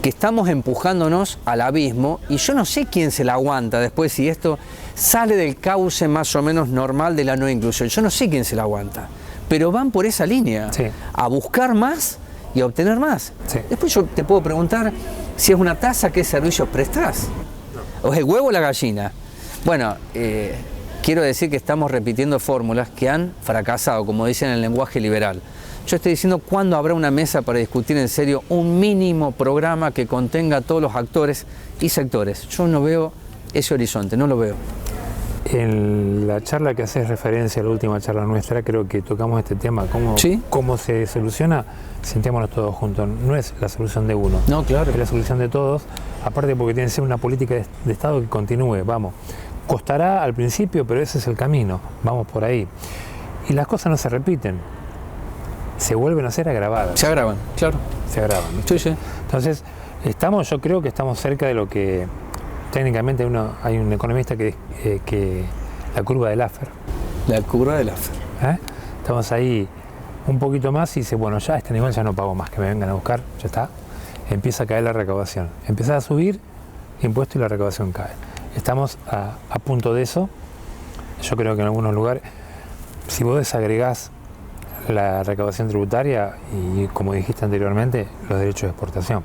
que estamos empujándonos al abismo? Y yo no sé quién se la aguanta después, si esto sale del cauce más o menos normal de la no inclusión. Yo no sé quién se la aguanta. Pero van por esa línea, a buscar más y a obtener más. Sí. Después yo te puedo preguntar si es una tasa, ¿qué servicios prestás? ¿O es el huevo o la gallina? Bueno, ¿qué quiero decir que estamos repitiendo fórmulas que han fracasado, como dicen en el lenguaje liberal. Yo estoy diciendo cuándo habrá una mesa para discutir en serio un mínimo programa que contenga a todos los actores y sectores. Yo no veo ese horizonte, no lo veo. En la charla que haces referencia, a la última charla nuestra, creo que tocamos este tema, cómo se soluciona, sentémonos todos juntos. No es la solución de uno, no, claro, es la solución de todos, aparte porque tiene que ser una política de Estado que continúe, vamos. Costará al principio, pero ese es el camino, vamos por ahí. Y las cosas no se repiten, se vuelven a ser agravadas. Se agravan, claro. Se agravan. Sí, sí. Entonces, yo creo que estamos cerca de lo que técnicamente hay un economista que la curva de Laffer. La curva de Laffer. Estamos ahí un poquito más y dice, bueno, ya a este nivel ya no pago más, que me vengan a buscar, ya está. Empieza a caer la recaudación. Empieza a subir impuesto y la recaudación cae. Estamos a punto de eso. Yo creo que en algunos lugares, si vos desagregás la recaudación tributaria y, como dijiste anteriormente, los derechos de exportación,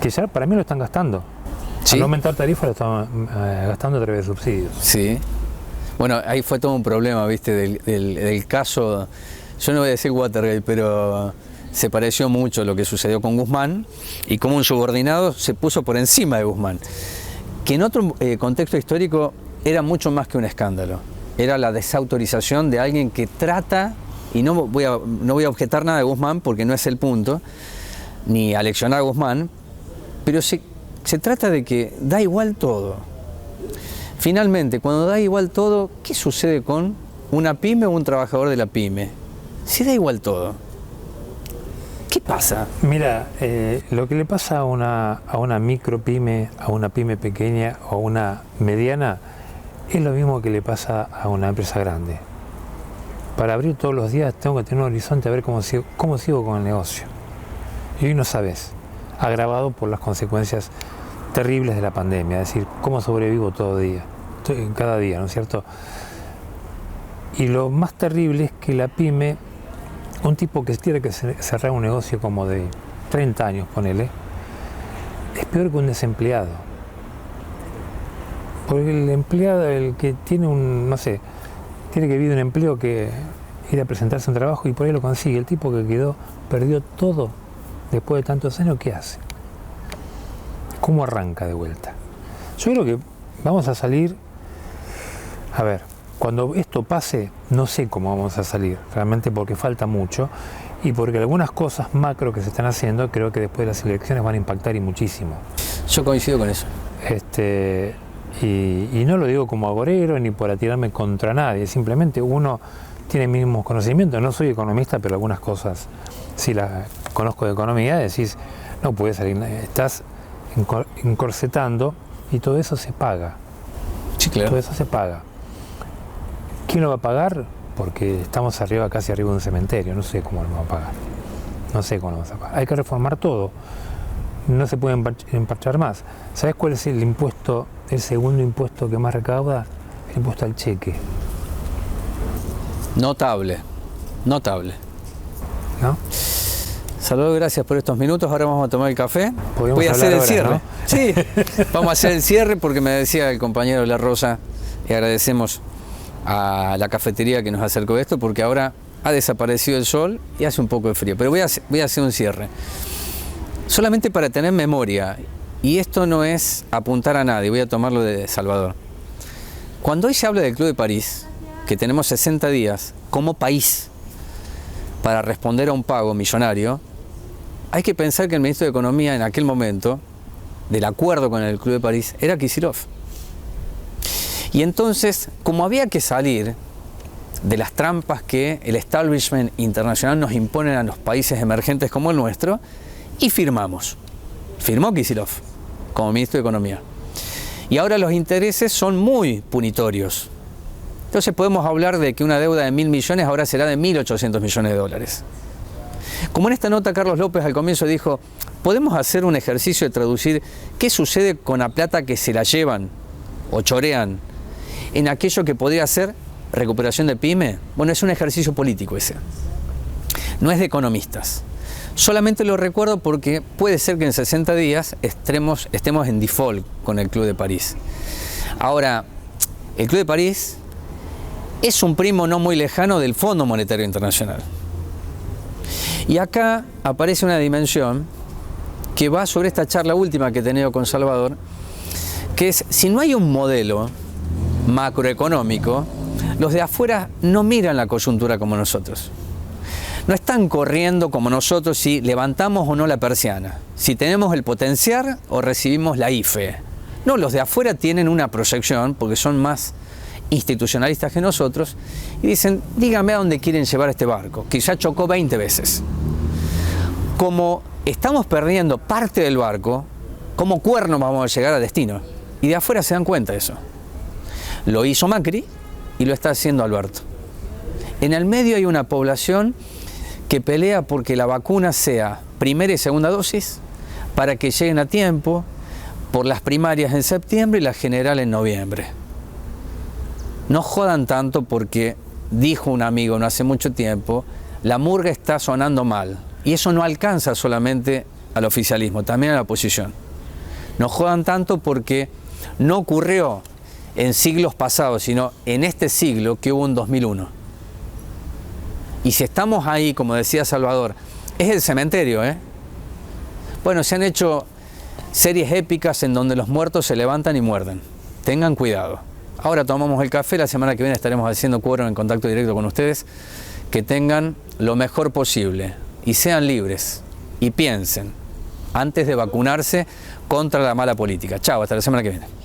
que ya para mí lo están gastando. ¿Sí? Al no aumentar tarifas lo están gastando a través de subsidios. Sí. Bueno, ahí fue todo un problema, ¿viste? Del caso, yo no voy a decir Watergate, pero se pareció mucho lo que sucedió con Guzmán y cómo un subordinado se puso por encima de Guzmán, que en otro contexto histórico era mucho más que un escándalo. Era la desautorización de alguien que trata, y no voy a objetar nada de Guzmán porque no es el punto, ni aleccionar a Guzmán, pero se trata de que da igual todo. Finalmente, cuando da igual todo, ¿qué sucede con una pyme o un trabajador de la pyme? Si da igual todo, ¿qué pasa? Mira, lo que le pasa a una micropyme, a una pyme pequeña o a una mediana, es lo mismo que le pasa a una empresa grande. Para abrir todos los días tengo que tener un horizonte a ver cómo sigo con el negocio. Y hoy no sabes, agravado por las consecuencias terribles de la pandemia, es decir, cómo sobrevivo cada día, ¿no es cierto? Y lo más terrible es que la pyme, un tipo que tiene que cerrar un negocio como de 30 años, ponele, es peor que un desempleado. Porque el empleado, el que tiene tiene que vivir un empleo, que ir a presentarse a un trabajo y por ahí lo consigue. El tipo que perdió todo después de tantos años, ¿qué hace? ¿Cómo arranca de vuelta? Yo creo que vamos a salir, a ver, cuando esto pase, no sé cómo vamos a salir, realmente, porque falta mucho y porque algunas cosas macro que se están haciendo, creo que después de las elecciones van a impactar y muchísimo. Yo coincido con eso. Y no lo digo como agorero ni para tirarme contra nadie, simplemente uno tiene mismos conocimientos. No soy economista, pero algunas cosas sí las conozco de economía. Decís, no puedes salir, estás encorsetando y todo eso se paga. Sí, claro. Todo eso se paga. ¿Quién lo va a pagar? Porque estamos casi arriba de un cementerio, no sé cómo lo va a pagar. No sé cómo lo vamos a pagar. Hay que reformar todo. No se puede emparchar más. ¿Sabes cuál es el segundo impuesto que más recauda? El impuesto al cheque. Notable. ¿No? Saludos, gracias por estos minutos. Ahora vamos a tomar el café. Voy a hacer el cierre. ¿No? Sí, vamos a hacer el cierre porque me decía el compañero La Rosa, y agradecemos a la cafetería que nos acercó esto, porque ahora ha desaparecido el sol y hace un poco de frío. Pero voy a hacer un cierre. Solamente para tener memoria, y esto no es apuntar a nadie, voy a tomarlo de Salvador. Cuando hoy se habla del Club de París, que tenemos 60 días como país para responder a un pago millonario, hay que pensar que el ministro de Economía en aquel momento, del acuerdo con el Club de París, era Kicillof. Y entonces, como había que salir de las trampas que el establishment internacional nos impone a los países emergentes como el nuestro, y firmó Kicillof como ministro de Economía. Y ahora los intereses son muy punitorios. Entonces podemos hablar de que una deuda de 1.000 millones ahora será de 1.800 millones de dólares. Como en esta nota Carlos López al comienzo dijo, podemos hacer un ejercicio de traducir qué sucede con la plata que se la llevan o chorean en aquello que podría ser recuperación de pyme. Bueno, es un ejercicio político ese, no es de economistas. Solamente lo recuerdo porque puede ser que en 60 días estemos en default con el Club de París. Ahora, El Club de París es un primo no muy lejano del Fondo Monetario Internacional. Y acá aparece una dimensión que va sobre esta charla última que he tenido con Salvador, que es, si no hay un modelo macroeconómico, los de afuera no miran la coyuntura como nosotros. No están corriendo como nosotros si levantamos o no la persiana, si tenemos el potenciar o recibimos la IFE. No, los de afuera tienen una proyección porque son más institucionalistas que nosotros y dicen, dígame a dónde quieren llevar este barco, que ya chocó 20 veces. Como estamos perdiendo parte del barco, ¿cómo cuernos vamos a llegar a destino? Y de afuera se dan cuenta de eso. Lo hizo Macri y lo está haciendo Alberto. En el medio hay una población que pelea porque la vacuna sea primera y segunda dosis para que lleguen a tiempo por las primarias en septiembre y la general en noviembre. No jodan tanto porque, dijo un amigo no hace mucho tiempo, la murga está sonando mal. Y eso no alcanza solamente al oficialismo, también a la oposición. No jodan tanto porque no ocurrió en siglos pasados, sino en este siglo que hubo en 2001. Y si estamos ahí, como decía Salvador, es el cementerio, ¿eh? Bueno, se han hecho series épicas en donde los muertos se levantan y muerden. Tengan cuidado. Ahora tomamos el café, la semana que viene estaremos haciendo quórum en contacto directo con ustedes. Que tengan lo mejor posible y sean libres y piensen antes de vacunarse contra la mala política. Chao, hasta la semana que viene.